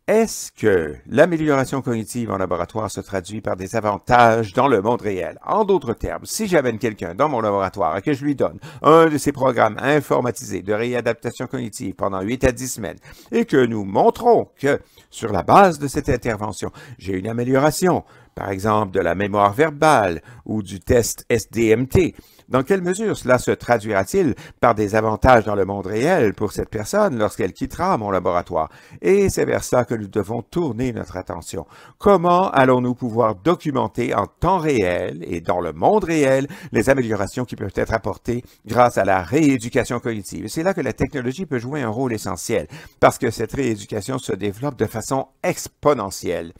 Est-ce que l'amélioration cognitive en laboratoire se traduit par des avantages dans le monde réel? En d'autres termes, si j'amène quelqu'un dans mon laboratoire et que je lui donne un de ces programmes informatisés de réadaptation cognitive pendant 8 à 10 semaines et que nous montrons que, sur la base de cette intervention, j'ai une amélioration, par exemple de la mémoire verbale ou du test SDMT, dans quelle mesure cela se traduira-t-il par des avantages dans le monde réel pour cette personne lorsqu'elle quittera mon laboratoire? Et c'est vers ça que nous devons tourner notre attention. Comment allons-nous pouvoir documenter en temps réel et dans le monde réel les améliorations qui peuvent être apportées grâce à la rééducation cognitive? Et c'est là que la technologie peut jouer un rôle essentiel, parce que cette rééducation se développe de façon exponentielle.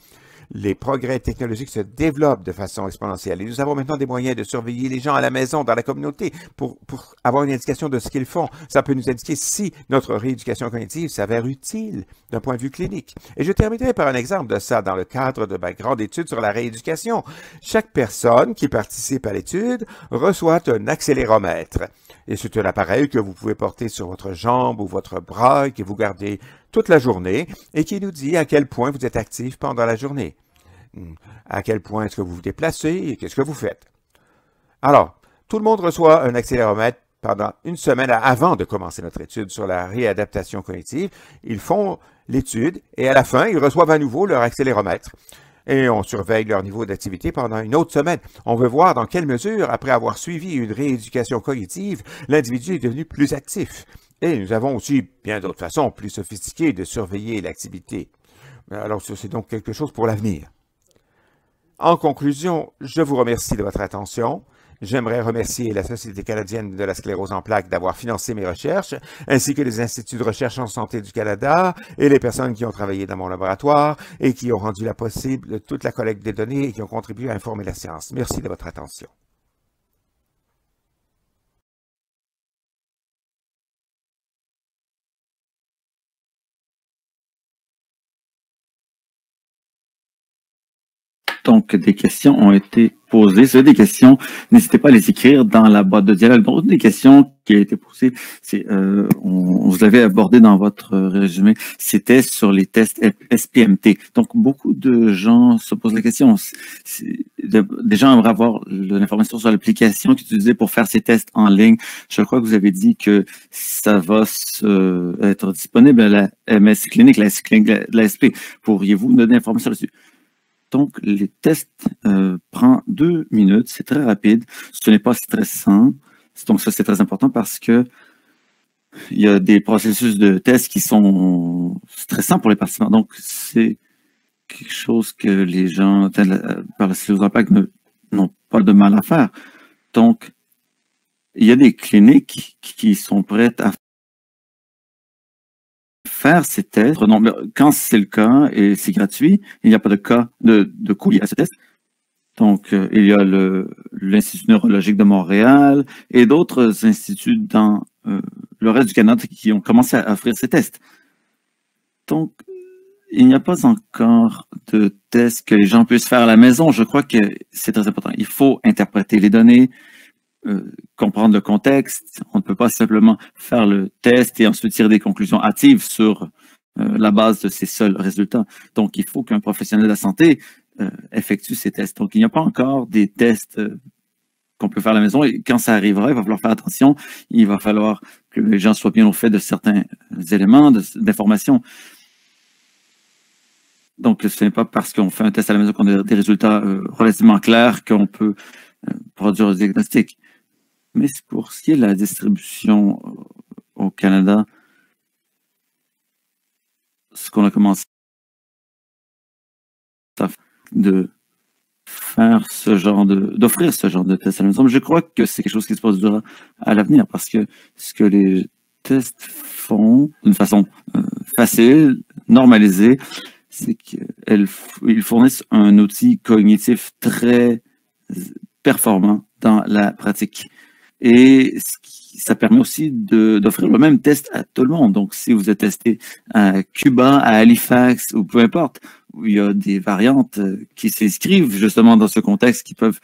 Les progrès technologiques se développent de façon exponentielle et nous avons maintenant des moyens de surveiller les gens à la maison, dans la communauté, pour avoir une indication de ce qu'ils font. Ça peut nous indiquer si notre rééducation cognitive s'avère utile d'un point de vue clinique. Et je terminerai par un exemple de ça dans le cadre de ma grande étude sur la rééducation. Chaque personne qui participe à l'étude reçoit un accéléromètre. Et c'est un appareil que vous pouvez porter sur votre jambe ou votre bras et que vous gardez toute la journée et qui nous dit à quel point vous êtes actif pendant la journée. À quel point est-ce que vous vous déplacez et qu'est-ce que vous faites. Alors, tout le monde reçoit un accéléromètre pendant une semaine avant de commencer notre étude sur la réadaptation cognitive. Ils font l'étude et à la fin, ils reçoivent à nouveau leur accéléromètre. Et on surveille leur niveau d'activité pendant une autre semaine. On veut voir dans quelle mesure, après avoir suivi une rééducation cognitive, l'individu est devenu plus actif. Et nous avons aussi bien d'autres façons plus sophistiquées de surveiller l'activité. Alors, c'est donc quelque chose pour l'avenir. En conclusion, je vous remercie de votre attention. J'aimerais remercier la Société canadienne de la sclérose en plaques d'avoir financé mes recherches, ainsi que les instituts de recherche en santé du Canada et les personnes qui ont travaillé dans mon laboratoire et qui ont rendu possible toute la collecte des données et qui ont contribué à informer la science. Merci de votre attention. Donc, des questions ont été posées. Si vous avez des questions, n'hésitez pas à les écrire dans la boîte de dialogue. Donc, une des questions qui a été posée, c'est, on vous l'avait abordé dans votre résumé, c'était sur les tests SPMT. Donc, beaucoup de gens se posent la question. Des gens aimeraient avoir l'information sur l'application qu'utilisée pour faire ces tests en ligne. Je crois que vous avez dit que ça va être disponible à la MS Clinique, la SP. Pourriez-vous nous donner l'information là-dessus? Donc, les tests prennent 2 minutes, c'est très rapide, ce n'est pas stressant. Donc, ça, c'est très important parce que il y a des processus de tests qui sont stressants pour les participants. Donc, c'est quelque chose que les gens par la sclérose en plaques n'ont pas de mal à faire. Donc, il y a des cliniques qui sont prêtes à faire ces tests. Non, mais quand c'est le cas et c'est gratuit, il n'y a pas de cas de coût lié à ce test. Donc, il y a l'Institut neurologique de Montréal et d'autres instituts dans le reste du Canada qui ont commencé à offrir ces tests. Donc, il n'y a pas encore de tests que les gens puissent faire à la maison. Je crois que c'est très important. Il faut interpréter les données, comprendre le contexte. On ne peut pas simplement faire le test et ensuite tirer des conclusions hâtives sur la base de ces seuls résultats. Donc, il faut qu'un professionnel de la santé effectue ces tests. Donc, il n'y a pas encore des tests qu'on peut faire à la maison. Et quand ça arrivera, il va falloir faire attention. Il va falloir que les gens soient bien au fait de certains éléments, d'informations. Donc, ce n'est pas parce qu'on fait un test à la maison qu'on a des résultats relativement clairs qu'on peut produire un diagnostic. Mais pour ce qui est de la distribution au Canada, ce qu'on a commencé à de faire d'offrir ce genre de tests à la maison, je crois que c'est quelque chose qui se produira à l'avenir parce que ce que les tests font d'une façon facile, normalisée, c'est qu'ils fournissent un outil cognitif très performant dans la pratique. Et ça permet aussi d'offrir le même test à tout le monde. Donc, si vous êtes testé à Cuba, à Halifax ou peu importe, où il y a des variantes qui s'inscrivent justement dans ce contexte qui peuvent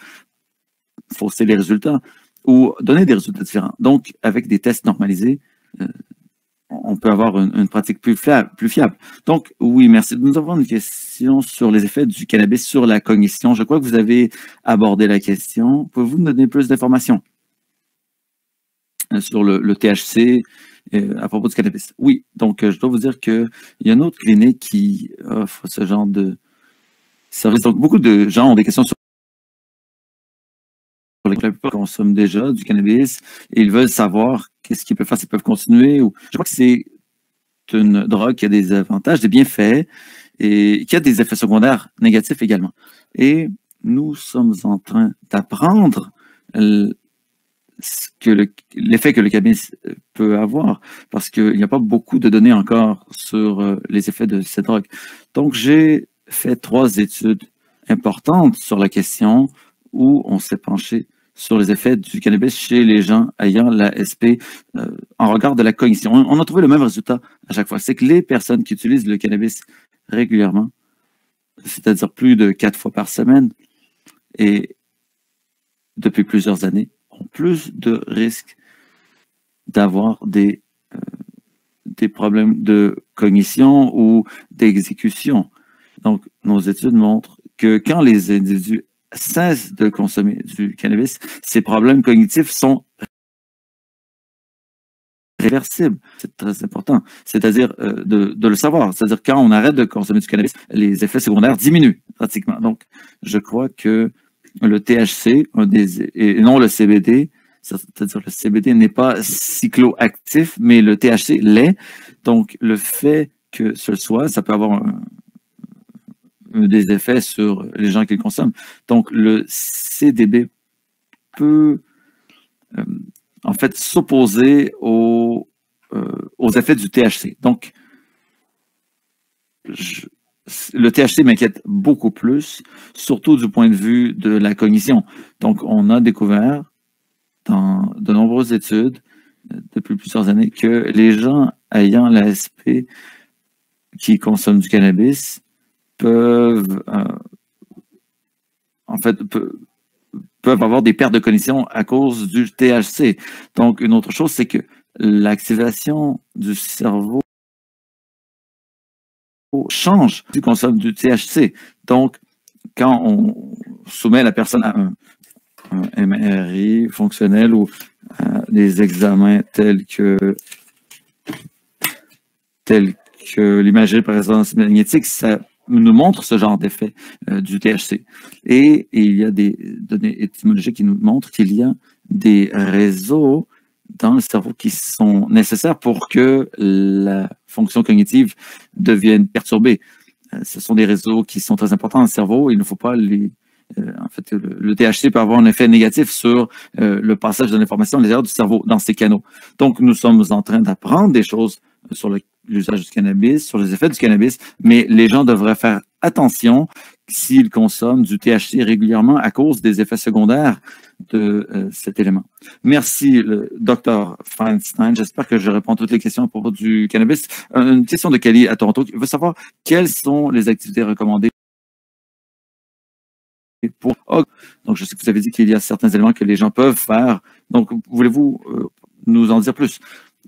fausser les résultats ou donner des résultats différents. Donc, avec des tests normalisés, on peut avoir une pratique plus fiable. Donc, oui, merci. Nous avons une question sur les effets du cannabis sur la cognition. Je crois que vous avez abordé la question. Pouvez-vous nous donner plus d'informations sur le THC à propos du cannabis? Oui, donc je dois vous dire qu'il y a une autre clinique qui offre ce genre de service. Donc, beaucoup de gens ont des questions sur la plupart consomment déjà du cannabis et ils veulent savoir qu'est-ce qu'ils peuvent faire, s'ils peuvent continuer. Je crois que c'est une drogue qui a des avantages, des bienfaits et qui a des effets secondaires négatifs également. Et nous sommes en train d'apprendre l'effet que le cannabis peut avoir parce qu'il n'y a pas beaucoup de données encore sur les effets de cette drogue. Donc, j'ai fait 3 études importantes sur la question où on s'est penché sur les effets du cannabis chez les gens ayant la SP en regard de la cognition. On a trouvé le même résultat à chaque fois. C'est que les personnes qui utilisent le cannabis régulièrement, c'est-à-dire plus de 4 fois par semaine et depuis plusieurs années, ont plus de risques d'avoir des problèmes de cognition ou d'exécution. Donc, nos études montrent que quand les individus cessent de consommer du cannabis, ces problèmes cognitifs sont réversibles. C'est très important. C'est-à-dire de le savoir. C'est-à-dire quand on arrête de consommer du cannabis, les effets secondaires diminuent pratiquement. Donc, je crois que le THC et non le CBD, c'est-à-dire le CBD n'est pas cycloactif, mais le THC l'est. Donc, le fait que ce soit, ça peut avoir des effets sur les gens qui le consomment. Donc, le CBD peut en fait s'opposer aux effets du THC. Donc, le THC m'inquiète beaucoup plus, surtout du point de vue de la cognition. Donc, on a découvert dans de nombreuses études depuis plusieurs années que les gens ayant l'ASP qui consomment du cannabis peuvent avoir des pertes de cognition à cause du THC. Donc, une autre chose, c'est que l'activation du cerveau change si on consomme du THC. Donc, quand on soumet la personne à un MRI fonctionnel ou à des examens tels que l'imagerie par résonance magnétique, ça nous montre ce genre d'effet du THC. Et il y a des données étymologiques qui nous montrent qu'il y a des réseaux dans le cerveau qui sont nécessaires pour que la fonction cognitive devienne perturbée. Ce sont des réseaux qui sont très importants dans le cerveau. Il ne faut pas les En fait, le THC peut avoir un effet négatif sur le passage de l'information à l'intérieur du cerveau dans ces canaux. Donc, nous sommes en train d'apprendre des choses sur l'usage du cannabis, sur les effets du cannabis, mais les gens devraient faire attention s'ils consomment du THC régulièrement à cause des effets secondaires de cet élément. Merci, le Dr. Feinstein. J'espère que je réponds à toutes les questions à propos du cannabis. Une question de Kelly à Toronto qui veut savoir quelles sont les activités recommandées pour... Donc, je sais que vous avez dit qu'il y a certains éléments que les gens peuvent faire. Donc, voulez-vous nous en dire plus?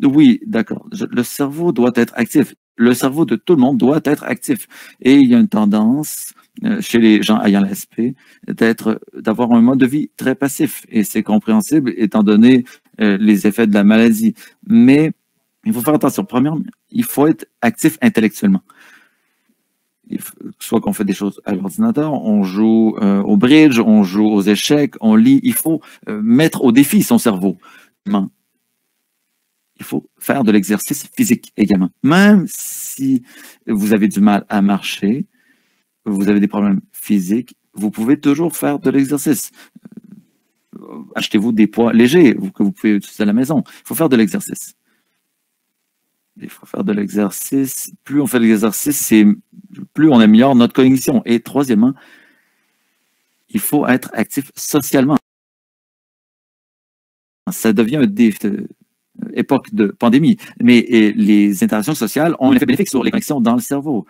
Oui, d'accord. Le cerveau doit être actif. Le cerveau de tout le monde doit être actif. Et il y a une tendance chez les gens ayant la SP d'avoir un mode de vie très passif. Et c'est compréhensible étant donné les effets de la maladie. Mais il faut faire attention. Premièrement, il faut être actif intellectuellement. Soit qu'on fait des choses à l'ordinateur, on joue au bridge, on joue aux échecs, on lit. Il faut mettre au défi son cerveau. Il faut faire de l'exercice physique également. Même si vous avez du mal à marcher, vous avez des problèmes physiques, vous pouvez toujours faire de l'exercice. Achetez-vous des poids légers que vous pouvez utiliser à la maison. Il faut faire de l'exercice. Il faut faire de l'exercice. Plus on fait de l'exercice, plus on améliore notre cognition. Et troisièmement, il faut être actif socialement. Ça devient une époque de pandémie, mais les interactions sociales ont un effet bénéfique sur les connexions dans le cerveau.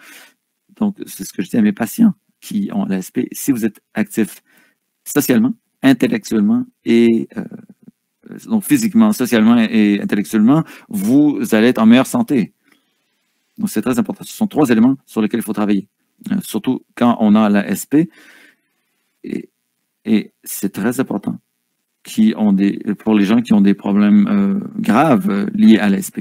Donc, c'est ce que je dis à mes patients qui ont l'ASP. Si vous êtes actif socialement, intellectuellement et donc physiquement, socialement et intellectuellement, vous allez être en meilleure santé. Donc, c'est très important. Ce sont 3 éléments sur lesquels il faut travailler, surtout quand on a la SP. Et c'est très important pour les gens qui ont des problèmes graves liés à l'ASP.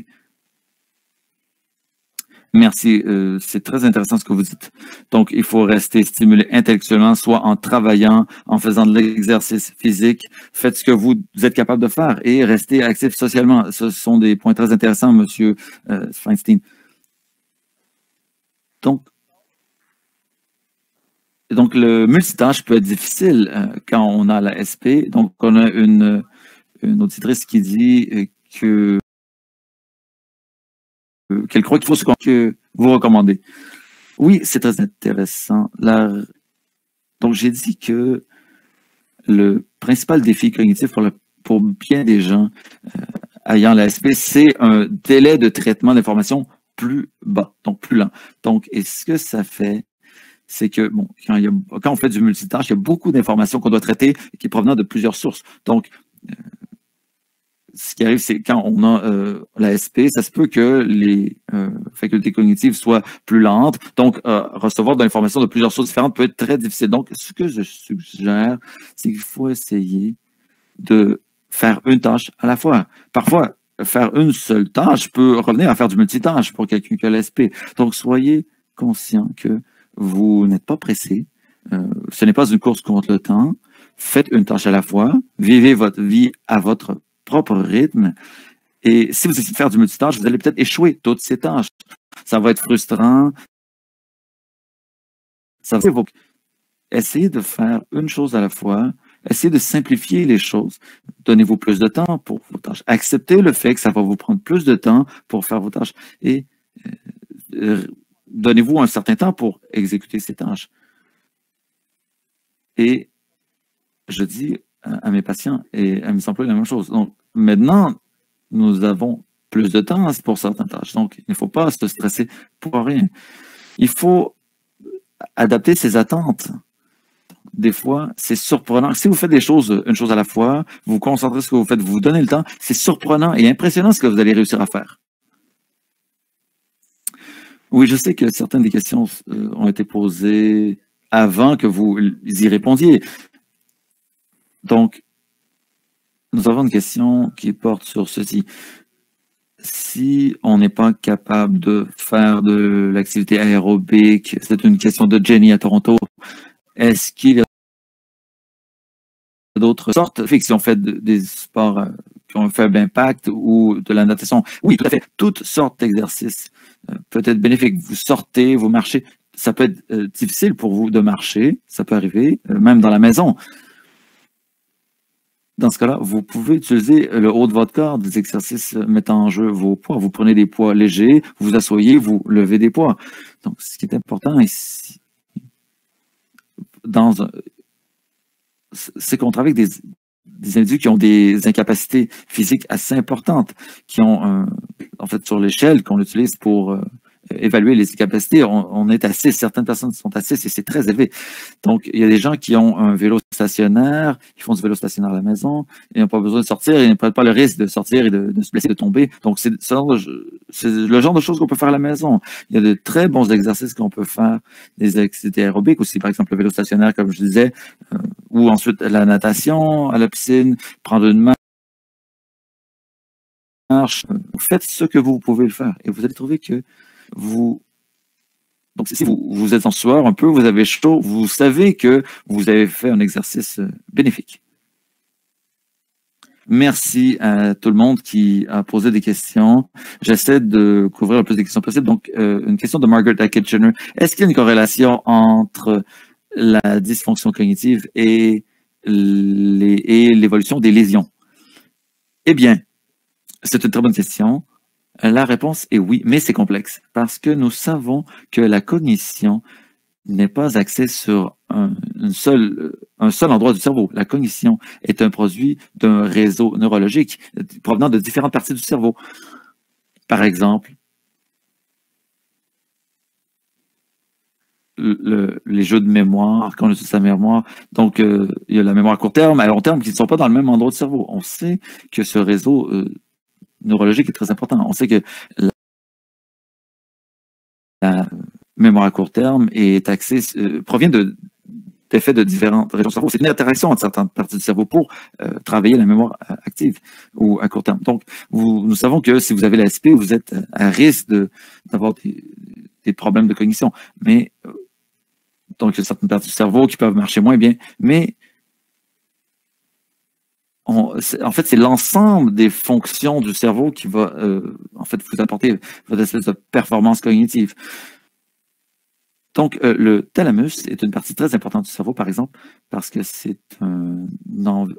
Merci, c'est très intéressant ce que vous dites. Donc, il faut rester stimulé intellectuellement, soit en travaillant, en faisant de l'exercice physique. Faites ce que vous êtes capable de faire et restez actif socialement. Ce sont des points très intéressants, Monsieur Feinstein. Donc, le multitâche peut être difficile quand on a la SP. Donc, on a une auditrice qui dit qu'elle croit qu'il faut ce que vous recommandez. Oui, c'est très intéressant. Donc, j'ai dit que le principal défi cognitif pour bien des gens ayant la SP, c'est un délai de traitement d'information plus bas, donc plus lent. Donc, et ce que ça fait, c'est que, bon, quand on fait du multitâche, il y a beaucoup d'informations qu'on doit traiter qui proviennent de plusieurs sources. Donc, ce qui arrive, c'est quand on a la SP, ça se peut que les facultés cognitives soient plus lentes. Donc, recevoir de l'information de plusieurs sources différentes peut être très difficile. Donc, ce que je suggère, c'est qu'il faut essayer de faire une tâche à la fois. Parfois, faire une seule tâche peut revenir à faire du multitâche pour quelqu'un qui a la SP. Donc, soyez conscient que vous n'êtes pas pressé. Ce n'est pas une course contre le temps. Faites une tâche à la fois. Vivez votre vie à votre propre rythme. Et si vous essayez de faire du multitâche, vous allez peut-être échouer toutes ces tâches. Ça va être frustrant. Essayez de faire une chose à la fois. Essayez de simplifier les choses. Donnez-vous plus de temps pour vos tâches. Acceptez le fait que ça va vous prendre plus de temps pour faire vos tâches. Et donnez-vous un certain temps pour exécuter ces tâches. Et je dis à mes patients et à mes employés la même chose. Donc, maintenant, nous avons plus de temps pour certaines tâches. Donc, il ne faut pas se stresser pour rien. Il faut adapter ses attentes. Des fois, c'est surprenant. Si vous faites une chose à la fois, vous vous concentrez sur ce que vous faites, vous vous donnez le temps, c'est surprenant et impressionnant ce que vous allez réussir à faire. Oui, je sais que certaines des questions ont été posées avant que vous y répondiez. Donc, nous avons une question qui porte sur ceci. Si on n'est pas capable de faire de l'activité aérobique, c'est une question de Jenny à Toronto, est-ce qu'il y a d'autres sortes, si on fait des sports qui ont un faible impact ou de la natation? Oui, tout à fait. Toutes sortes d'exercices peuvent être bénéfiques. Vous sortez, vous marchez, ça peut être difficile pour vous de marcher, ça peut arriver, même dans la maison. Dans ce cas-là, vous pouvez utiliser le haut de votre corps, des exercices mettant en jeu vos poids. Vous prenez des poids légers, vous vous asseyez, vous levez des poids. Donc, ce qui est important ici, c'est qu'on travaille avec des individus qui ont des incapacités physiques assez importantes, qui ont, en fait, sur l'échelle qu'on utilise pour évaluer les capacités, on est à 6. Certaines personnes sont à 6 et c'est très élevé. Donc, il y a des gens qui ont un vélo stationnaire, qui font du vélo stationnaire à la maison, et n'ont pas besoin de sortir, et ne prennent pas le risque de sortir et de se blesser, de tomber. Donc, c'est le genre de choses qu'on peut faire à la maison. Il y a de très bons exercices qu'on peut faire, des activités aérobiques aussi, par exemple le vélo stationnaire, comme je disais, ou ensuite la natation à la piscine, prendre une marche. Faites ce que vous pouvez le faire et vous allez trouver que donc si vous êtes en sueur un peu, vous avez chaud, vous savez que vous avez fait un exercice bénéfique. Merci à tout le monde qui a posé des questions. J'essaie de couvrir le plus de questions possible. Donc, une question de Margaret Hackett-Jenner. Est-ce qu'il y a une corrélation entre la dysfonction cognitive et l'évolution des lésions? Eh bien, c'est une très bonne question. La réponse est oui, mais c'est complexe parce que nous savons que la cognition n'est pas axée sur un seul endroit du cerveau. La cognition est un produit d'un réseau neurologique provenant de différentes parties du cerveau. Par exemple, les jeux de mémoire, quand on utilise sa mémoire. Donc, il y a la mémoire à court terme, à long terme, qui ne sont pas dans le même endroit du cerveau. On sait que ce réseau neurologique est très important. On sait que la mémoire à court terme est axée, provient d'effets de différentes régions du cerveau. C'est une interaction entre certaines parties du cerveau pour travailler la mémoire active ou à court terme. Donc, nous savons que si vous avez la SP, vous êtes à risque d'avoir des problèmes de cognition. Mais, donc, il y a certaines parties du cerveau qui peuvent marcher moins bien. Mais, en fait, c'est l'ensemble des fonctions du cerveau qui va, en fait, vous apporter votre espèce de performance cognitive. Donc, le thalamus est une partie très importante du cerveau, par exemple, parce que c'est un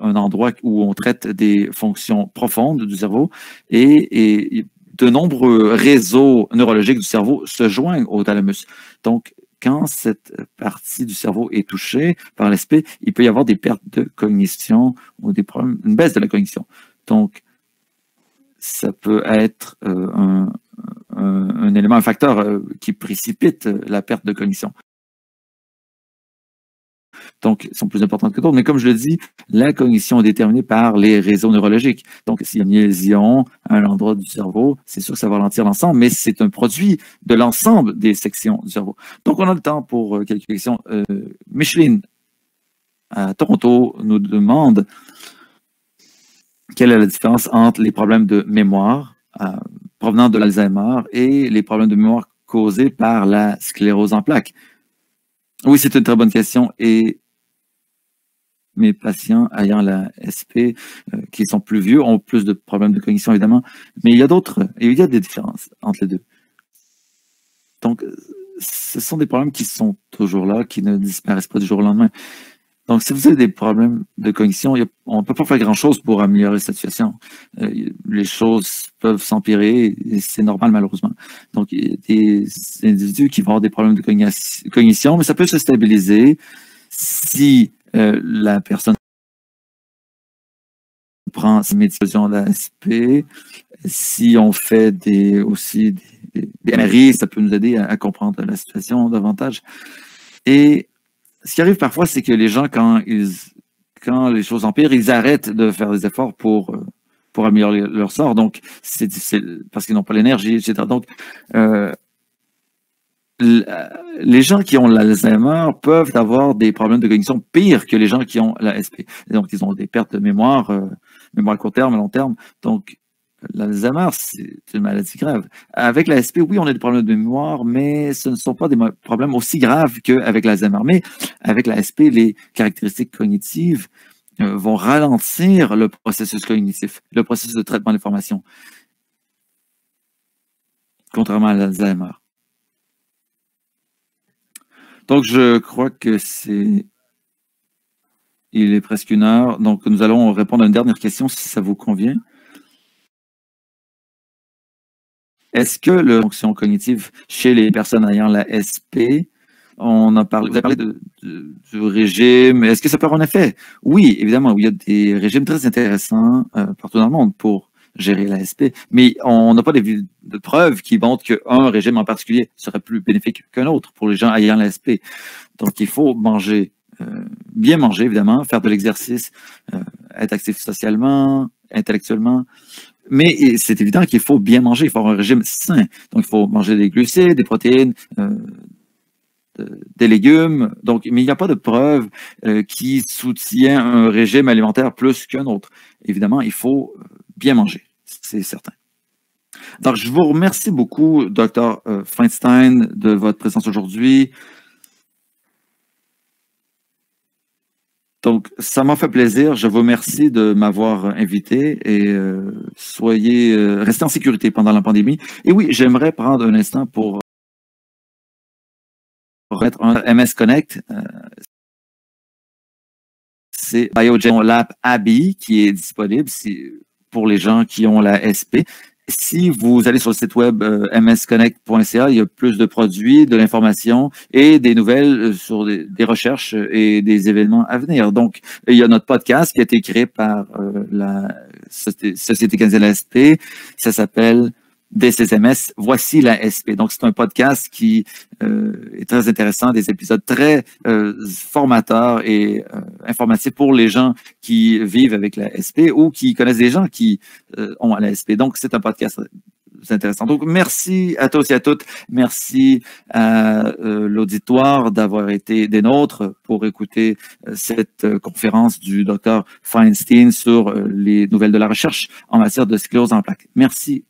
endroit où on traite des fonctions profondes du cerveau et de nombreux réseaux neurologiques du cerveau se joignent au thalamus. Donc, quand cette partie du cerveau est touchée par l'SP, il peut y avoir des pertes de cognition ou des problèmes, une baisse de la cognition. Donc, ça peut être un élément, un facteur qui précipite la perte de cognition. Donc, ils sont plus importantes que d'autres. Mais comme je le dis, la cognition est déterminée par les réseaux neurologiques. Donc, s'il y a une lésion à un endroit du cerveau, c'est sûr que ça va ralentir l'ensemble, mais c'est un produit de l'ensemble des sections du cerveau. Donc, on a le temps pour quelques questions. Micheline, à Toronto, nous demande quelle est la différence entre les problèmes de mémoire provenant de l'Alzheimer et les problèmes de mémoire causés par la sclérose en plaques. Oui, c'est une très bonne question et mes patients ayant la SP, qui sont plus vieux, ont plus de problèmes de cognition, évidemment, mais il y a des différences entre les deux. Donc, ce sont des problèmes qui sont toujours là, qui ne disparaissent pas du jour au lendemain. Donc, si vous avez des problèmes de cognition, on ne peut pas faire grand-chose pour améliorer cette situation. Les choses peuvent s'empirer et c'est normal, malheureusement. Donc, il y a des individus qui vont avoir des problèmes de cognition, mais ça peut se stabiliser si la personne prend ses médicaments d'ASP, si on fait aussi des MRI, ça peut nous aider à comprendre la situation davantage. Et ce qui arrive parfois, c'est que les gens, quand les choses empirent, ils arrêtent de faire des efforts pour améliorer leur sort. Donc, c'est difficile parce qu'ils n'ont pas l'énergie, etc. Donc, les gens qui ont l'Alzheimer peuvent avoir des problèmes de cognition pires que les gens qui ont la SP. Donc, ils ont des pertes de mémoire, mémoire à court terme, à long terme. Donc, l'Alzheimer, c'est une maladie grave. Avec la SP, oui, on a des problèmes de mémoire, mais ce ne sont pas des problèmes aussi graves qu'avec l'Alzheimer. Mais avec la SP, les caractéristiques cognitives vont ralentir le processus cognitif, le processus de traitement de l'information, contrairement à l'Alzheimer. Donc, je crois que il est presque 1 heure. Donc, nous allons répondre à une dernière question, si ça vous convient. Est-ce que la fonction cognitive chez les personnes ayant la SP, vous avez parlé du régime, est-ce que ça peut avoir un effet? Oui, évidemment, il y a des régimes très intéressants partout dans le monde pour gérer la SP, mais on n'a pas de preuves qui montrent qu'un régime en particulier serait plus bénéfique qu'un autre pour les gens ayant la SP. Donc, il faut manger, bien manger, évidemment, faire de l'exercice, être actif socialement, intellectuellement. Mais c'est évident qu'il faut bien manger, il faut avoir un régime sain. Donc, il faut manger des glucides, des protéines, des légumes. Donc, mais il n'y a pas de preuve qui soutient un régime alimentaire plus qu'un autre. Évidemment, il faut bien manger, c'est certain. Donc, je vous remercie beaucoup, Dr. Feinstein, de votre présence aujourd'hui. Donc, ça m'a fait plaisir. Je vous remercie de m'avoir invité et restez en sécurité pendant la pandémie. Et oui, j'aimerais prendre un instant pour mettre un MS Connect. C'est Biogen Lab Abby qui est disponible pour les gens qui ont la SP. Si vous allez sur le site web msconnect.ca, il y a plus de produits, de l'information et des nouvelles sur des recherches et des événements à venir. Donc, il y a notre podcast qui a été créé par la Société canadienne de la SP. Ça s'appelle DCSMS, voici la SP. Donc, c'est un podcast qui est très intéressant, des épisodes très formateurs et informatifs pour les gens qui vivent avec la SP ou qui connaissent des gens qui ont la SP. Donc, c'est un podcast intéressant. Donc, merci à tous et à toutes. Merci à l'auditoire d'avoir été des nôtres pour écouter cette conférence du Dr. Feinstein sur les nouvelles de la recherche en matière de sclérose en plaques. Merci.